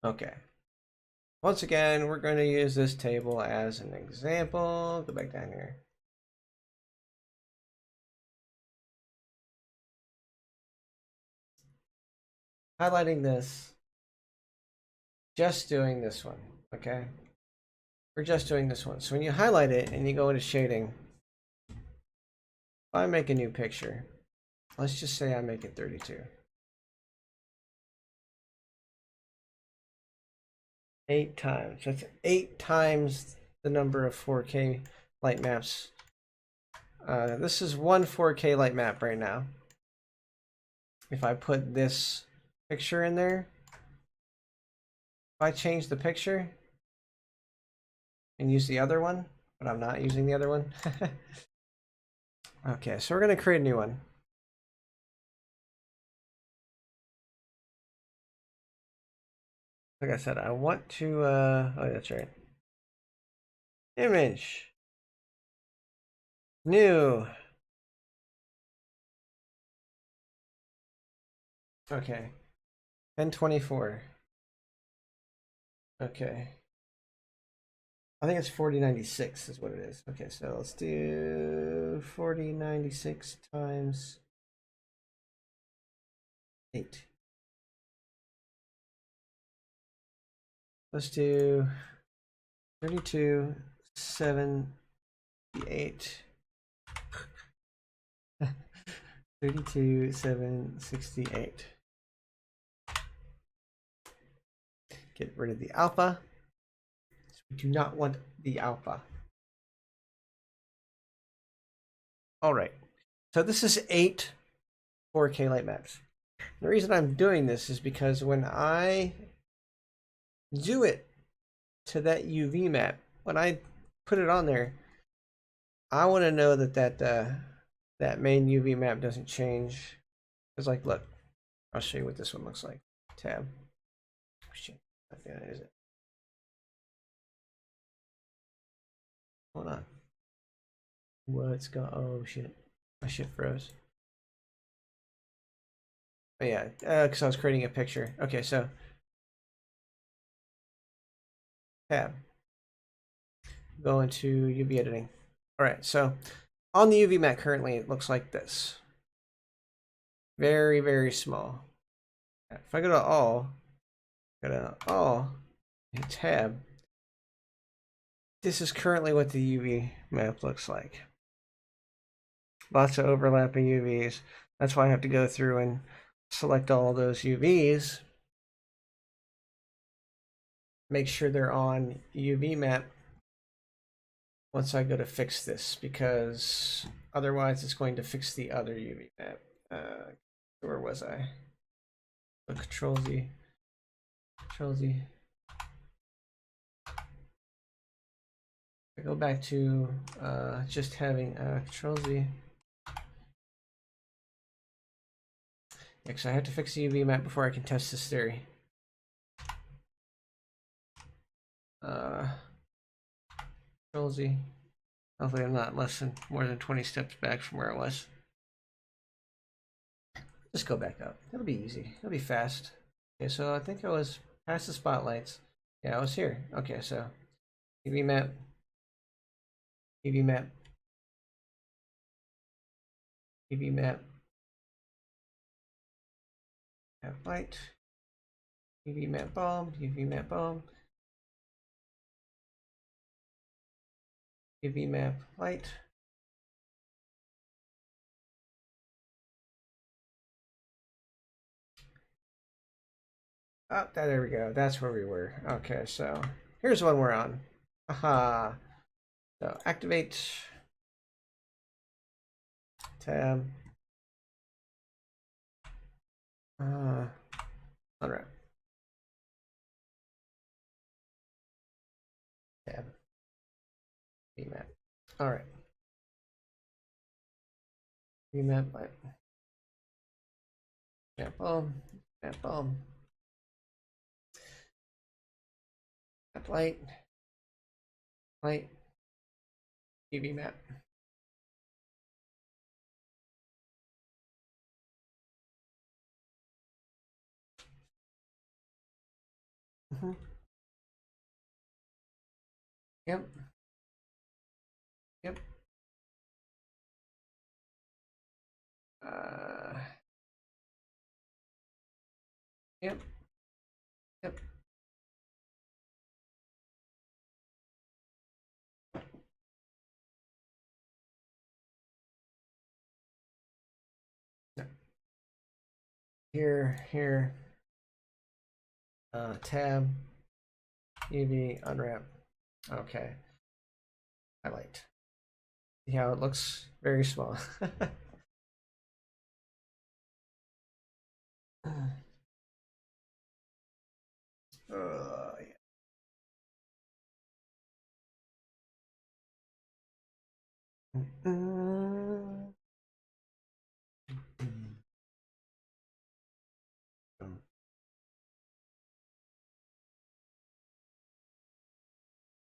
Okay. Once again, we're going to use this table as an example. Go back down here. Highlighting this. Just doing this one, okay? We're just doing this one. So when you highlight it and you go into shading, if I make a new picture, let's just say I make it 32. 8 times. That's 8 times the number of 4K light maps. This is one 4K light map right now. If I put this picture in there, if I change the picture and use the other one, but I'm not using the other one. Okay, so we're going to create a new one. Like I said, I want to, oh, that's right. Image. New. Okay. 1024. Okay. I think it's 4096 is what it is. Okay, so let's do 4096 times 8. Let's do 32,768. 32,768. Get rid of the alpha. We do not want the alpha. All right. So this is 8 4K light maps. The reason I'm doing this is because when I do it to that UV map, when I put it on there, I want to know that that main UV map doesn't change. It's like, look, I'll show you what this one looks like. Tab. Oh, shit. I think that is it. Hold on. What's going? Oh shit. My shit froze. Oh yeah, because I was creating a picture. Okay, so tab. Go into UV editing. All right, so on the UV mat currently, it looks like this. Very, very small. If I go to all, hit tab. This is currently what the UV map looks like. Lots of overlapping UVs. That's why I have to go through and select all those UVs. Make sure they're on UV map once I go to fix this, because otherwise it's going to fix the other UV map. Where was I? So Control Z. Control Z. I go back to just having Control Z. Yeah, because I have to fix the UV map before I can test this theory. Control Z. Hopefully I'm not more than 20 steps back from where I was. Just go back up. It'll be easy. It'll be fast. Okay, so I think I was past the spotlights. Yeah, I was here. Okay, so UV map. UV map. UV map. Map light. UV map bulb. UV map bulb. UV map light. Oh, there we go. That's where we were. Okay, so here's one we're on. Aha. So activate. Tab. Unwrap. Tab. VMap. All right. VMap light. Map bulb. Map bulb. Map light. Light. UV map. Yep. Yep. Yep. Yep. Here. Tab. UV unwrap. Okay. Highlight. See how it looks very small. Yeah.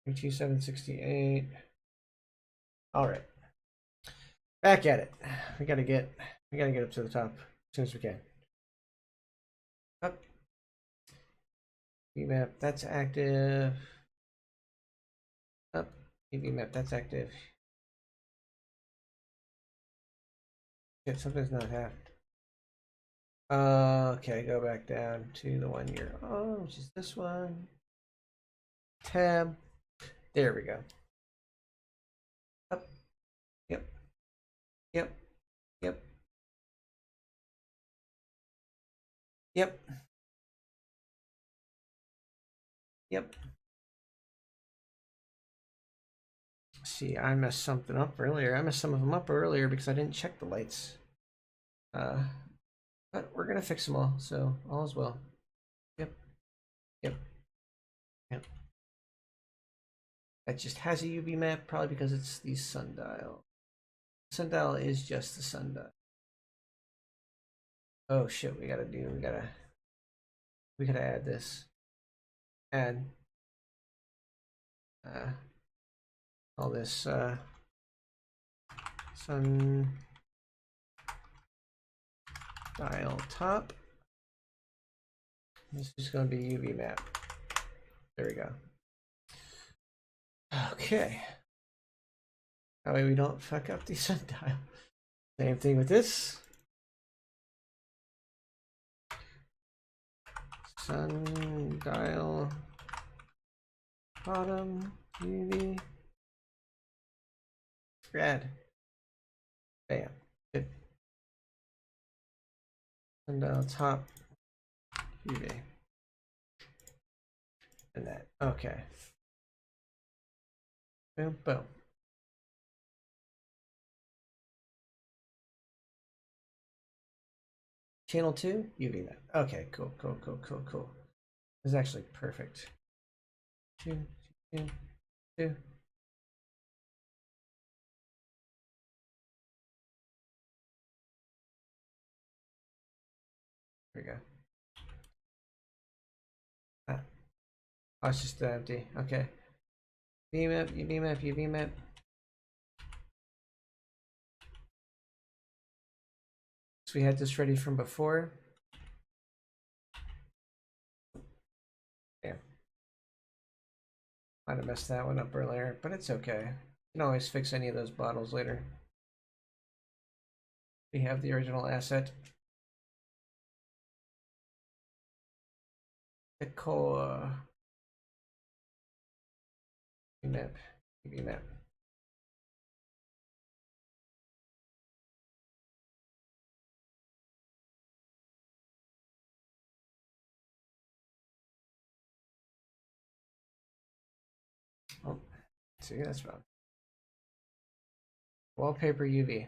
32768. All right. Back at it. We gotta get up to the top as soon as we can. Up. VMap, that's active. Up. VMap, that's active. Shit, something's not happening. Okay, go back down to the one you're on, which is this one. Tab. There we go. Up. Yep. Yep. Yep. Yep. Yep. See, I messed something up earlier. I messed some of them up earlier because I didn't check the lights. But we're gonna fix them all, so all is well. Yep. Yep. Yep. That just has a UV map, probably because it's the sundial. Sundial is just the sundial. Oh shit, we gotta add this. Add uh, all this sun dial top. This is going to be UV map. There we go. Okay. That way we don't fuck up the sundial. Same thing with this. Sundial bottom UV red. Bam. Good. Sundial top UV. And that. Okay. Boom, boom. Channel 2, UV map. Okay, cool. This is actually perfect. 2, 2, 2. There we go. Ah. Oh, it's just empty. Okay. UV map, UV map, UV map. So we had this ready from before. Damn. Might have messed that one up earlier, but it's okay. You can always fix any of those bottles later. We have the original asset. Cola. Map. UV map. Oh, see, that's wrong. Wallpaper UV.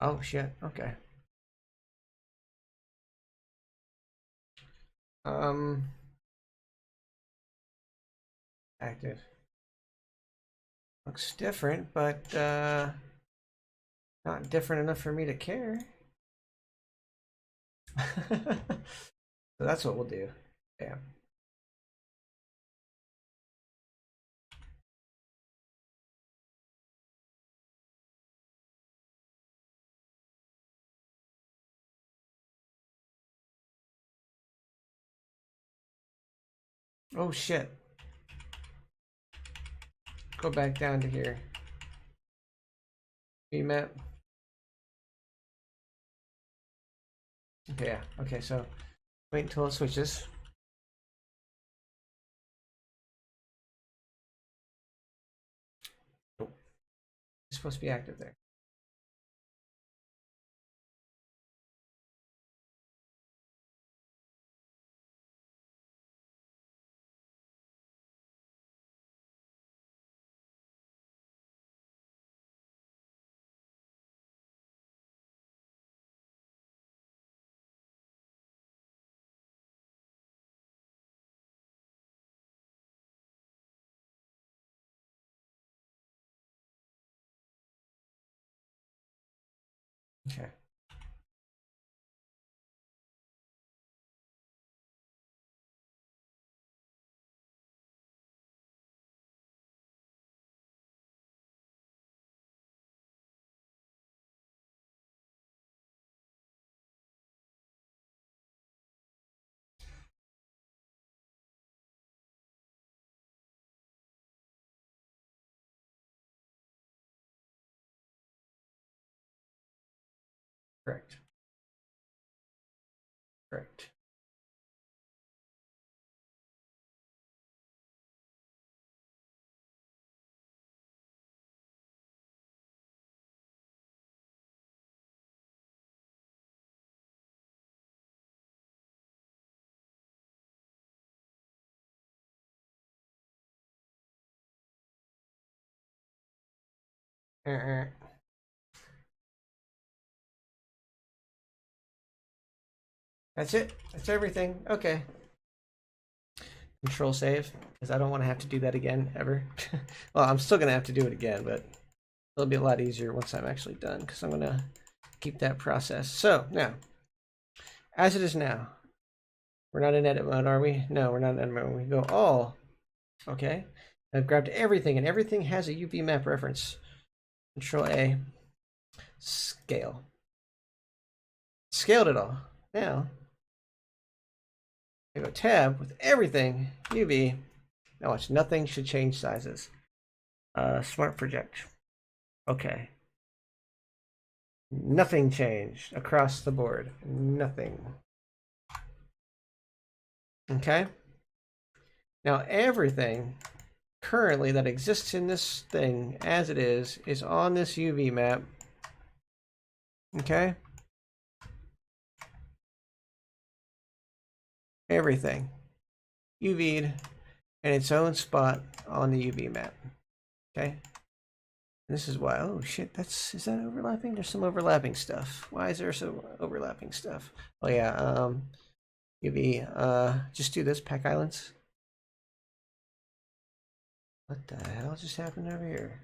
Oh shit. Okay. Active. Looks different, but not different enough for me to care. So that's what we'll do. Damn. Oh shit. Go back down to here. VMAP. Okay, yeah. Okay, so wait until it switches. Oh. It's supposed to be active there. Okay. Correct. Correct. That's it. That's everything. Okay. Control save, because I don't want to have to do that again ever. Well, I'm still gonna have to do it again, but it'll be a lot easier once I'm actually done, because I'm gonna keep that process. So now, as it is now, we're not in edit mode, are we? No, we're not in edit mode. We go all. Okay. I've grabbed everything, and everything has a UV map reference. Control A. Scale. Scaled it all. Now, I go tab with everything. UV. Now watch, nothing should change sizes. Smart project. Okay. Nothing changed across the board. Nothing. Okay. Now everything currently that exists in this thing as it is on this UV map. Okay. Everything UV'd in its own spot on the UV map. Okay. This is why, oh shit, is that overlapping? There's some overlapping stuff. Why is there some overlapping stuff? Oh yeah, UV, just do this, pack islands. What the hell just happened over here?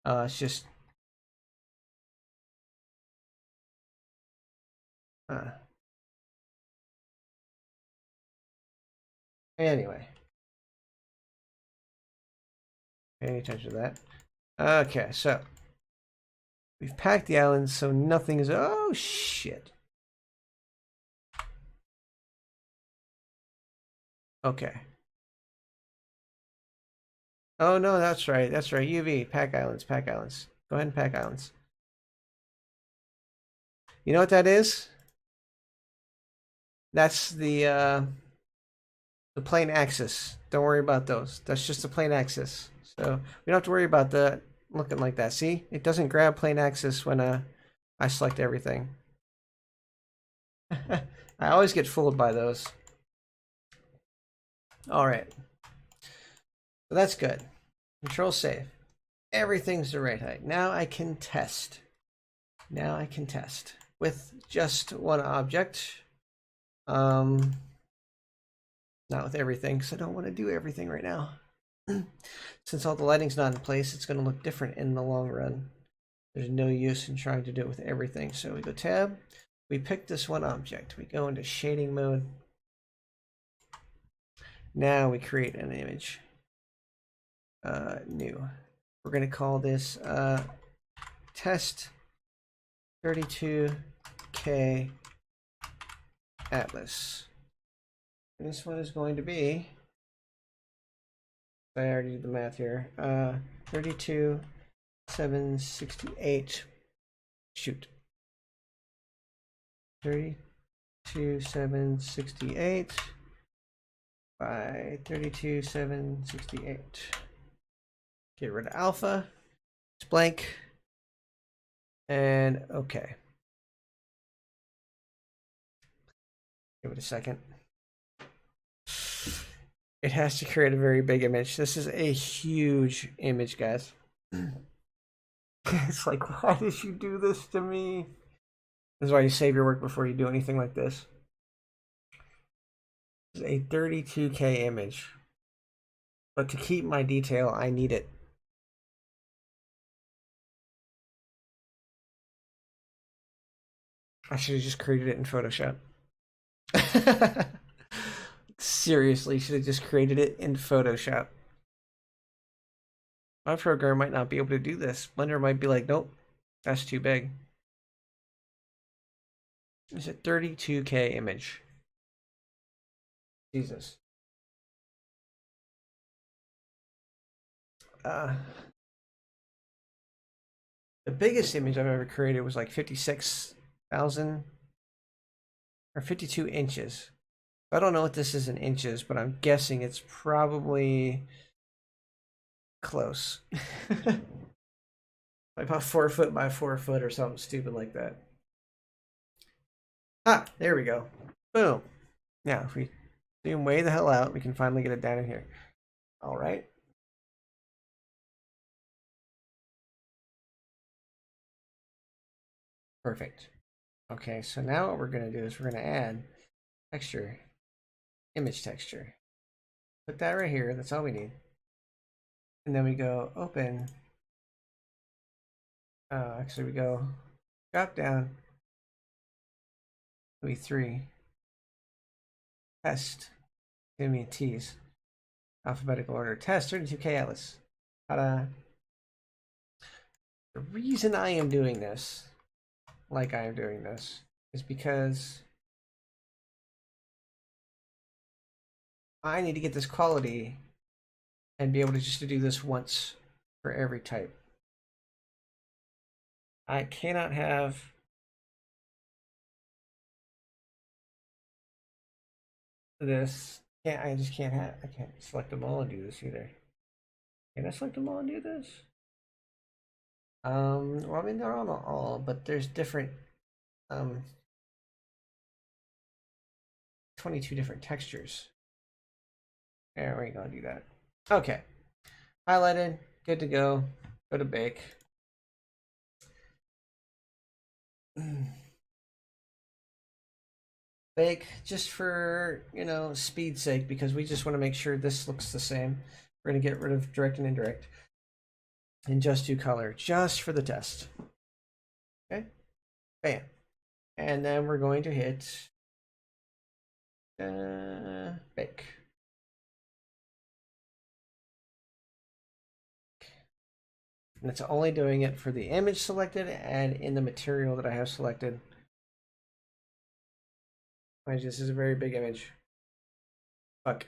It's just, anyway. Pay any attention to that. Okay, so we've packed the islands so nothing is, oh shit. Okay. Oh no, that's right. That's right. UV, pack islands, pack islands. Go ahead and pack islands. You know what that is? That's the plane axis. Don't worry about those. That's just the plane axis. So we don't have to worry about that looking like that. See? It doesn't grab plane axis when I select everything. I always get fooled by those. All right. So that's good. Control save. Everything's the right height. Now I can test. Now I can test with just one object. Not with everything, because I don't want to do everything right now. Since all the lighting's not in place, it's going to look different in the long run. There's no use in trying to do it with everything. So we go tab. We pick this one object. We go into shading mode. Now we create an image. New. We're going to call this test 32K Atlas. And this one is going to be, I already did the math here, 32,768, shoot. 32,768 by 32,768. Get rid of alpha. It's blank. And okay. Give it a second. It has to create a very big image. This is a huge image, guys. It's like, why did you do this to me? This is why you save your work before you do anything like this. This is a 32K image. But to keep my detail, I need it. I should have just created it in Photoshop. Seriously, should have just created it in Photoshop. My program might not be able to do this. Blender might be like, nope, that's too big. It's a 32K image. Jesus. The biggest image I've ever created was like 56,000 or 52 inches. I don't know what this is in inches, but I'm guessing it's probably close. Like about 4 foot by 4 foot or something stupid like that. Ah, there we go. Boom. Now, if we zoom way the hell out, we can finally get it down in here. All right. Perfect. Okay, so now what we're going to do is we're going to add texture image texture. Put that right here. That's all we need. And then we go open. Actually, we go drop down. V3. Test. Give me T's. Alphabetical order. Test 32K Atlas. The reason I am doing this, like I am doing this, is because I need to get this quality and be able to just do this once for every type. I cannot have this. I just can't have. I can't select them all and do this either. Can I select them all and do this? Well, I mean they're on all, but there's different 22 different textures. There we go. Do that. Okay. Highlighted. Good to go. Go to bake. Bake just for, speed's sake, because we just want to make sure this looks the same. We're going to get rid of direct and indirect and just do color just for the test. Okay. Bam. And then we're going to hit bake. And it's only doing it for the image selected and in the material that I have selected. This is a very big image. Fuck.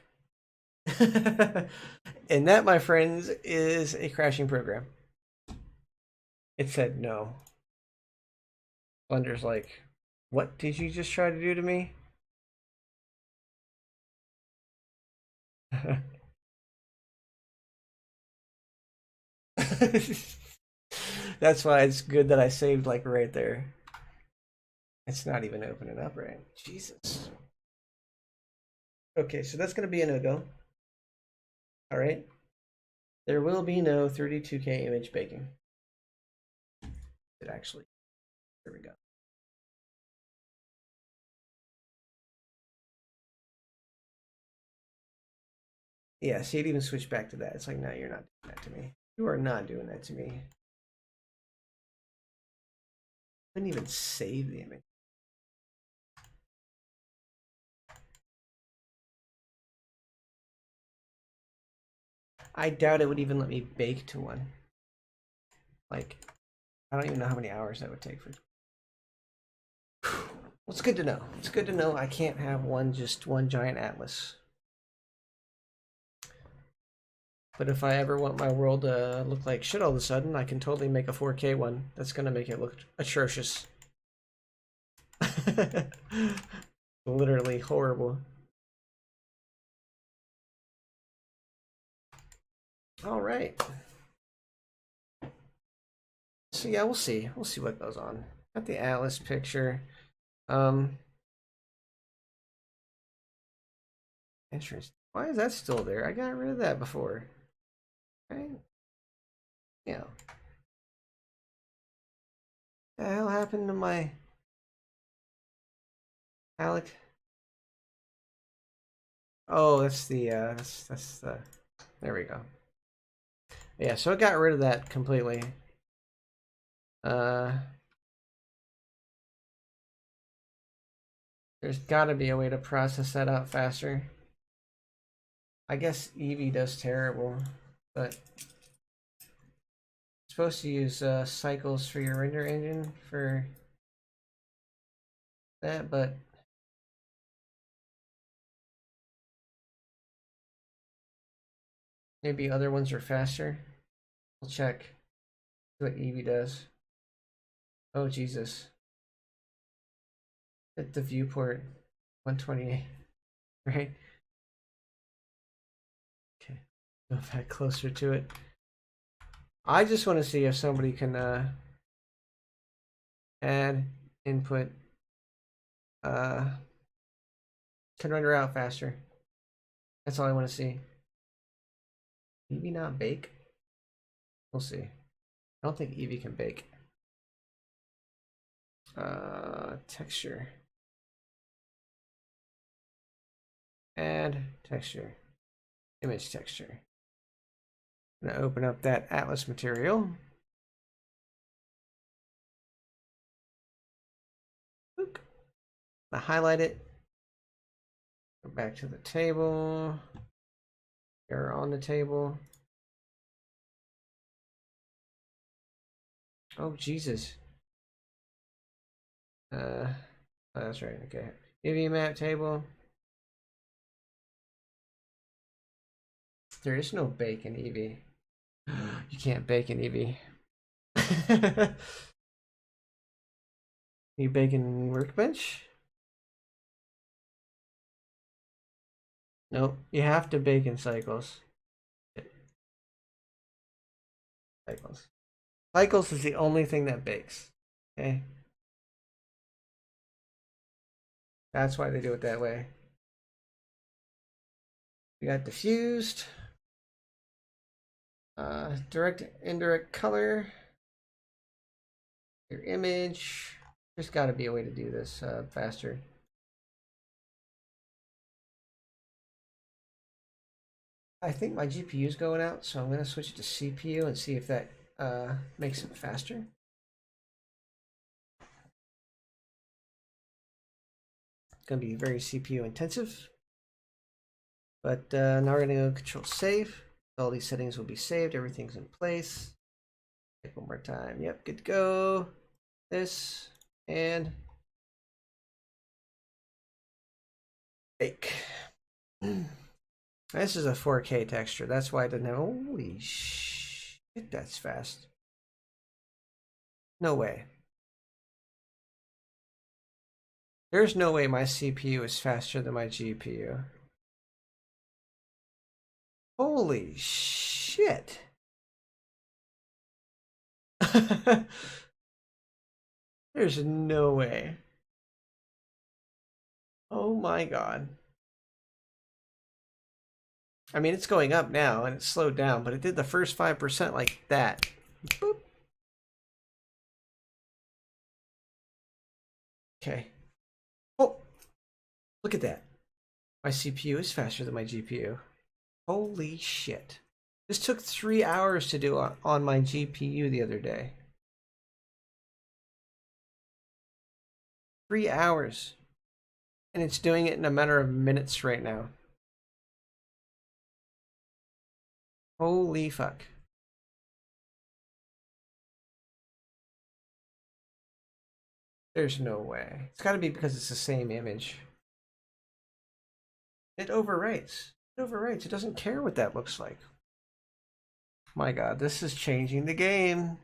And that, my friends, is a crashing program. It said no. Blender's like, what did you just try to do to me? That's why it's good that I saved like right there. It's not even opening up right. Jesus. Okay, so that's going to be a no-go. All right. There will be no 32K image baking. It actually. There we go. Yeah, see, it even switched back to that. It's like, no, you're not doing that to me. You are not doing that to me. Couldn't even save the image. I doubt it would even let me bake to one. Like, I don't even know how many hours that would take for. Well, it's good to know. It's good to know I can't have just one giant atlas. But if I ever want my world to look like shit all of a sudden, I can totally make a 4K one. That's gonna make it look atrocious. Literally horrible. All right. So yeah, we'll see. We'll see what goes on. Got the atlas picture. Interesting. Why is that still there? I got rid of that before. Right? Yeah. The hell happened to my Alec? Oh, that's the that's the. There we go. Yeah, so it got rid of that completely. There's got to be a way to process that out faster. I guess Eevee does terrible, but it's supposed to use cycles for your render engine for that, but maybe other ones are faster. We'll check what Eevee does. Oh Jesus! Hit the viewport 128, right? Okay, go back closer to it. I just want to see if somebody can add input can render out faster. That's all I want to see. Eevee not bake? We'll see. I don't think Eevee can bake. Texture. Add texture, image texture. I'm gonna open up that Atlas material. I highlight it. Go back to the table. Error on the table. Oh Jesus. Oh, that's right. Okay. UV map table. There is no bake in Eevee. You can't bake in Eevee. You bake in Workbench? Nope. You have to bake in Cycles. Cycles. Cycles is the only thing that bakes. Okay. That's why they do it that way. We got diffused. Direct, indirect color. Your image. There's got to be a way to do this faster. I think my GPU is going out, so I'm going to switch it to CPU and see if that makes it faster. It's going to be very CPU intensive. But now we're going to go Control Save. All these settings will be saved. Everything's in place. Take one more time. Yep, good to go. This and bake. This is a 4K texture. That's why I didn't have. Holy shit, that's fast. No way. There's no way my CPU is faster than my GPU. Holy shit. There's no way. Oh my god. I mean, it's going up now and it's slowed down, but it did the first 5% like that. Boop. Okay. Oh, look at that. My CPU is faster than my GPU. Holy shit. This took 3 hours to do on my GPU the other day. 3 hours. And it's doing it in a matter of minutes right now. Holy fuck. There's no way. It's got to be because it's the same image. It overwrites. It overwrites. It doesn't care what that looks like. My god, this is changing the game.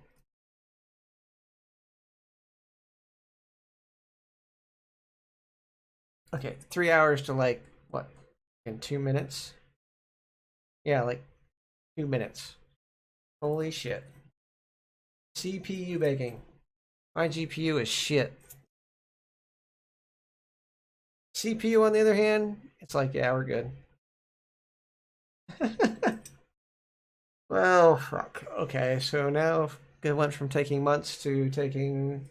Okay, 3 hours to like, what, in 2 minutes? Yeah, like 2 minutes. Holy shit. CPU baking. My GPU is shit. CPU, on the other hand, it's like, yeah, we're good. Well, fuck. Okay, so now it went from taking months to taking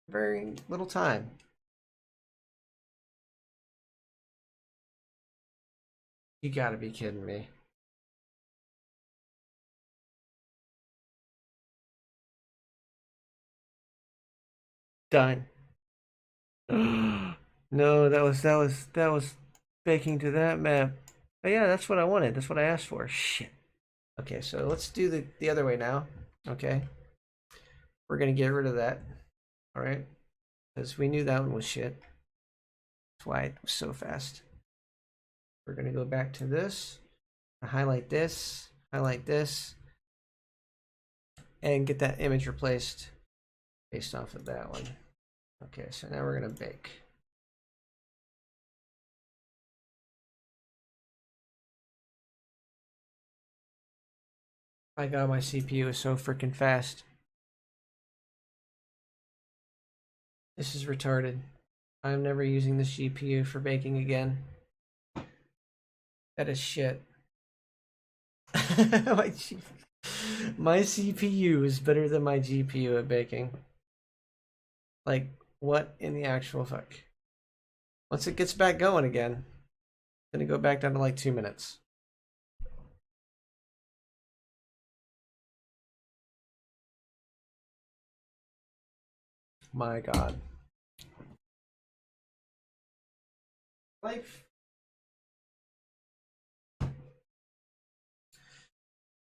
very little time. You gotta be kidding me. Done. No, that was baking to that map. Oh yeah, that's what I wanted. That's what I asked for. Shit. Okay, so let's do the other way now. Okay. We're gonna get rid of that. Alright. Because we knew that one was shit. That's why it was so fast. We're gonna go back to this. Highlight this. Highlight this. And get that image replaced based off of that one. Okay, so now we're gonna bake. My god, my CPU is so freaking fast. This is retarded. I'm never using this GPU for baking again. That is shit. My CPU is better than my GPU at baking. Like, what in the actual fuck? Once it gets back going again, it's gonna go back down to like 2 minutes. My God. Life.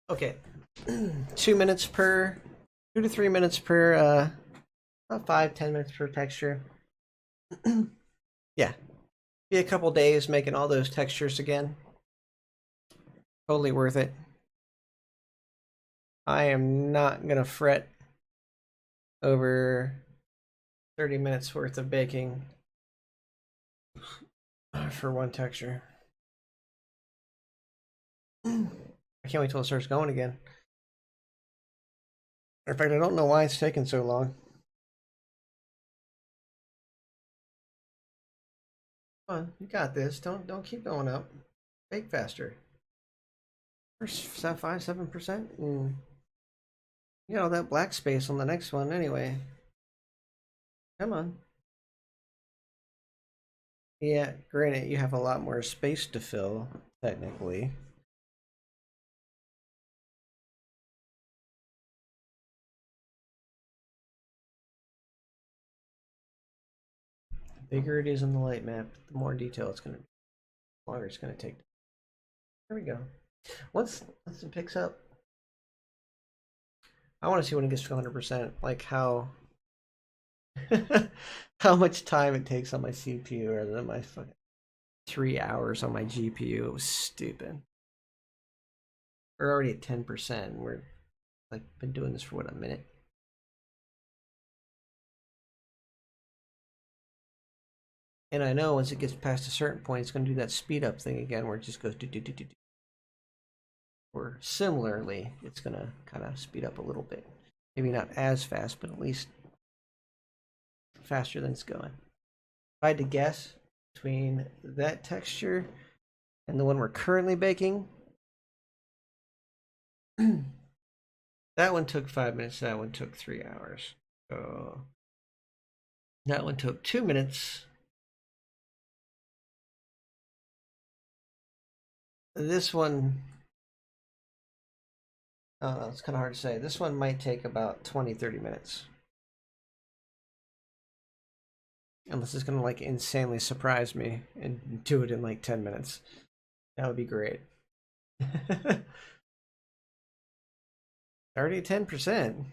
Okay. 2 minutes per, 2 to 3 minutes per, about 5, 10 minutes per texture. Yeah. Be a couple days making all those textures again. Totally worth it. I am not gonna fret over 30 minutes worth of baking for one texture. I can't wait till it starts going again. In fact, I don't know why it's taking so long. Come on, you got this. Don't keep going up. Bake faster. First 5-7%. You got all that black space on the next one anyway. Come on. Yeah, granted, you have a lot more space to fill, technically. The bigger it is on the light map, the more detail it's going to be. The longer it's going to take. There we go. Once it picks up, I want to see when it gets to 100%, like how how much time it takes on my CPU rather than my fucking 3 hours on my GPU. It was stupid. We're already at 10%. We're like been doing this for what, a minute? And I know once it gets past a certain point, it's going to do that speed up thing again where it just goes do do do do do. Or similarly, it's going to kind of speed up a little bit. Maybe not as fast, but at least faster than it's going. If I had to guess between that texture and the one we're currently baking, that one took 5 minutes, that one took 3 hours. So that one took 2 minutes. This one, it's kind of hard to say. This one might take about 20-30 minutes. Unless it's going to like insanely surprise me and do it in like 10 minutes. That would be great. Already 10%.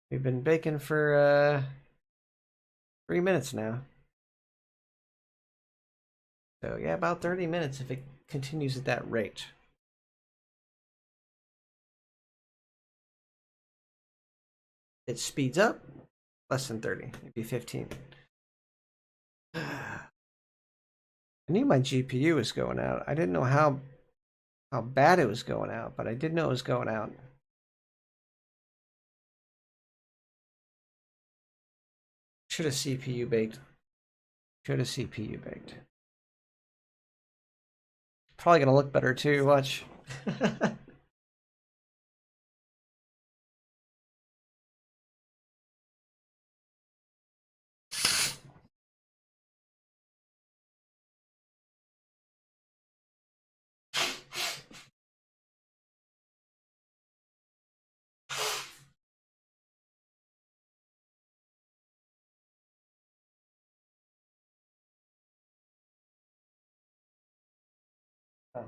We've been baking for 3 minutes now. So yeah, about 30 minutes if it continues at that rate. It speeds up, less than 30, maybe 15. I knew my GPU was going out. I didn't know how bad it was going out, but I did know it was going out. Should have CPU baked. Should have CPU baked. Probably gonna look better too, watch. Oh.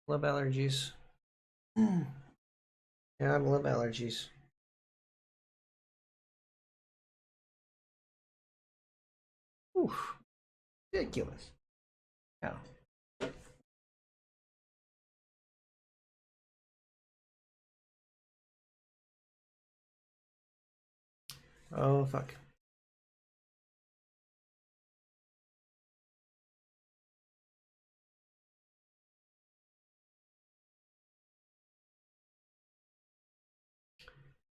Love allergies. Yeah, I love allergies. Oof, ridiculous. Yeah. Oh fuck.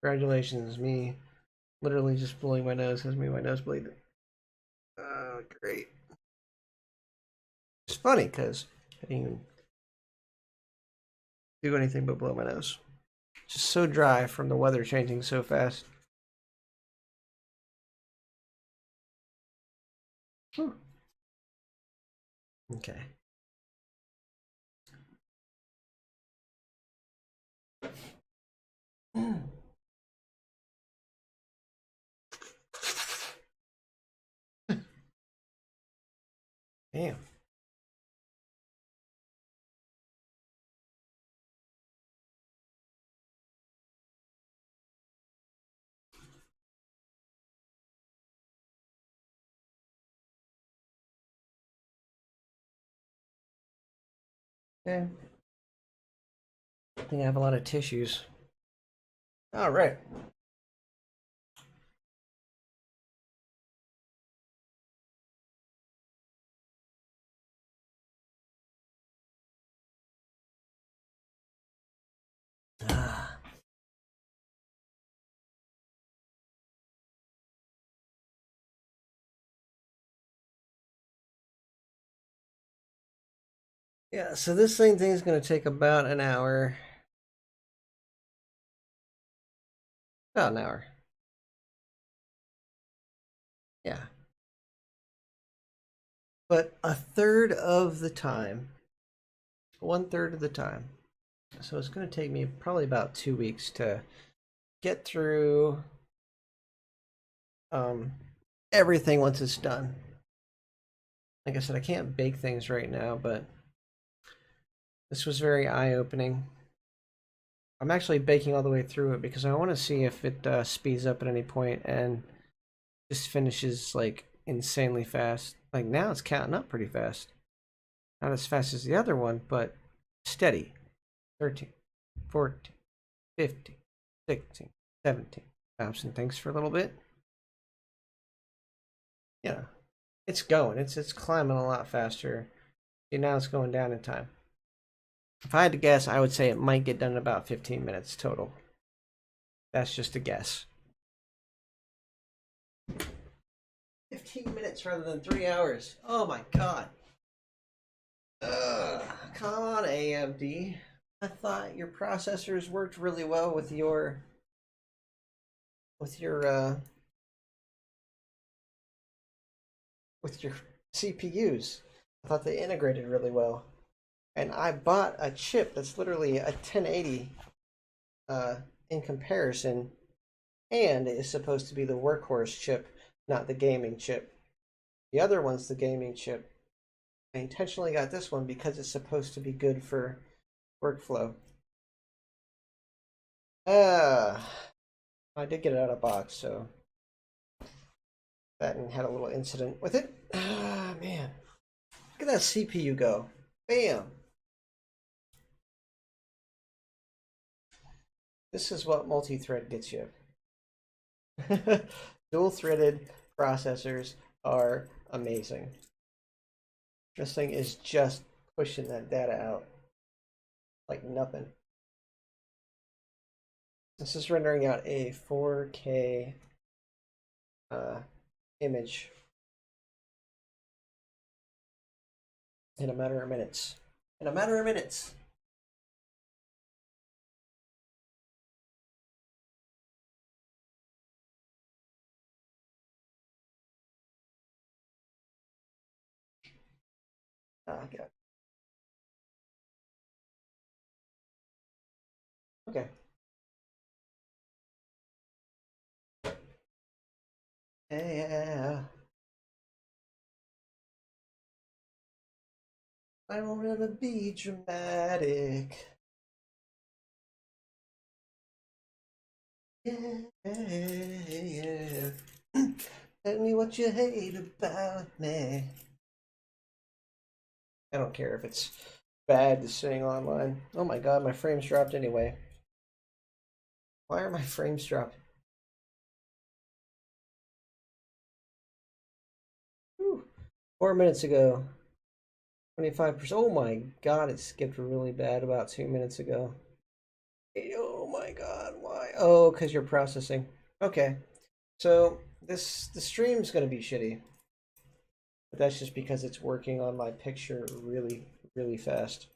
Congratulations, me literally just blowing my nose has made my nose bleed. Great. It's funny because I didn't even do anything but blow my nose. Just so dry from the weather changing so fast. Okay. Damn. Yeah. I think I have a lot of tissues. All right. Ah. Yeah, so this thing is going to take about an hour. About an hour. Yeah. But a third of the time, 1/3 of the time. So it's going to take me probably about 2 weeks to get through everything once it's done. Like I said, I can't bake things right now, but this was very eye-opening. I'm actually baking all the way through it because I want to see if it speeds up at any point and just finishes like insanely fast. Like now it's counting up pretty fast. Not as fast as the other one, but steady. 13, 14, 15, 16, 17. Bouncing things for a little bit. Yeah, it's going. It's climbing a lot faster. See, now it's going down in time. If I had to guess, I would say it might get done in about 15 minutes total. That's just a guess. 15 minutes rather than 3 hours. Oh my god. Ugh, come on, AMD. I thought your processors worked really well with your CPUs. I thought they integrated really well. And I bought a chip that's literally a 1080 in comparison, and it is supposed to be the workhorse chip, not the gaming chip. The other one's the gaming chip. I intentionally got this one because it's supposed to be good for workflow. I did get it out of box, so that had a little incident with it. Ah, man. Look at that CPU go. Bam. This is what multi-thread gets you. Dual-threaded processors are amazing. This thing is just pushing that data out like nothing. This is rendering out a 4K image in a matter of minutes. In a matter of minutes. Ah, God. Okay. Yeah. I don't wanna be dramatic. Yeah, yeah. Tell me what you hate about me. I don't care if it's bad to sing online. Oh my god, my frames dropped anyway. Why are my frames dropping? Whew. 4 minutes ago, 25%. Oh my god, it skipped really bad about 2 minutes ago. Oh my god, why? Oh, because you're processing. Okay, so the stream's gonna be shitty, but that's just because it's working on my picture really, really fast.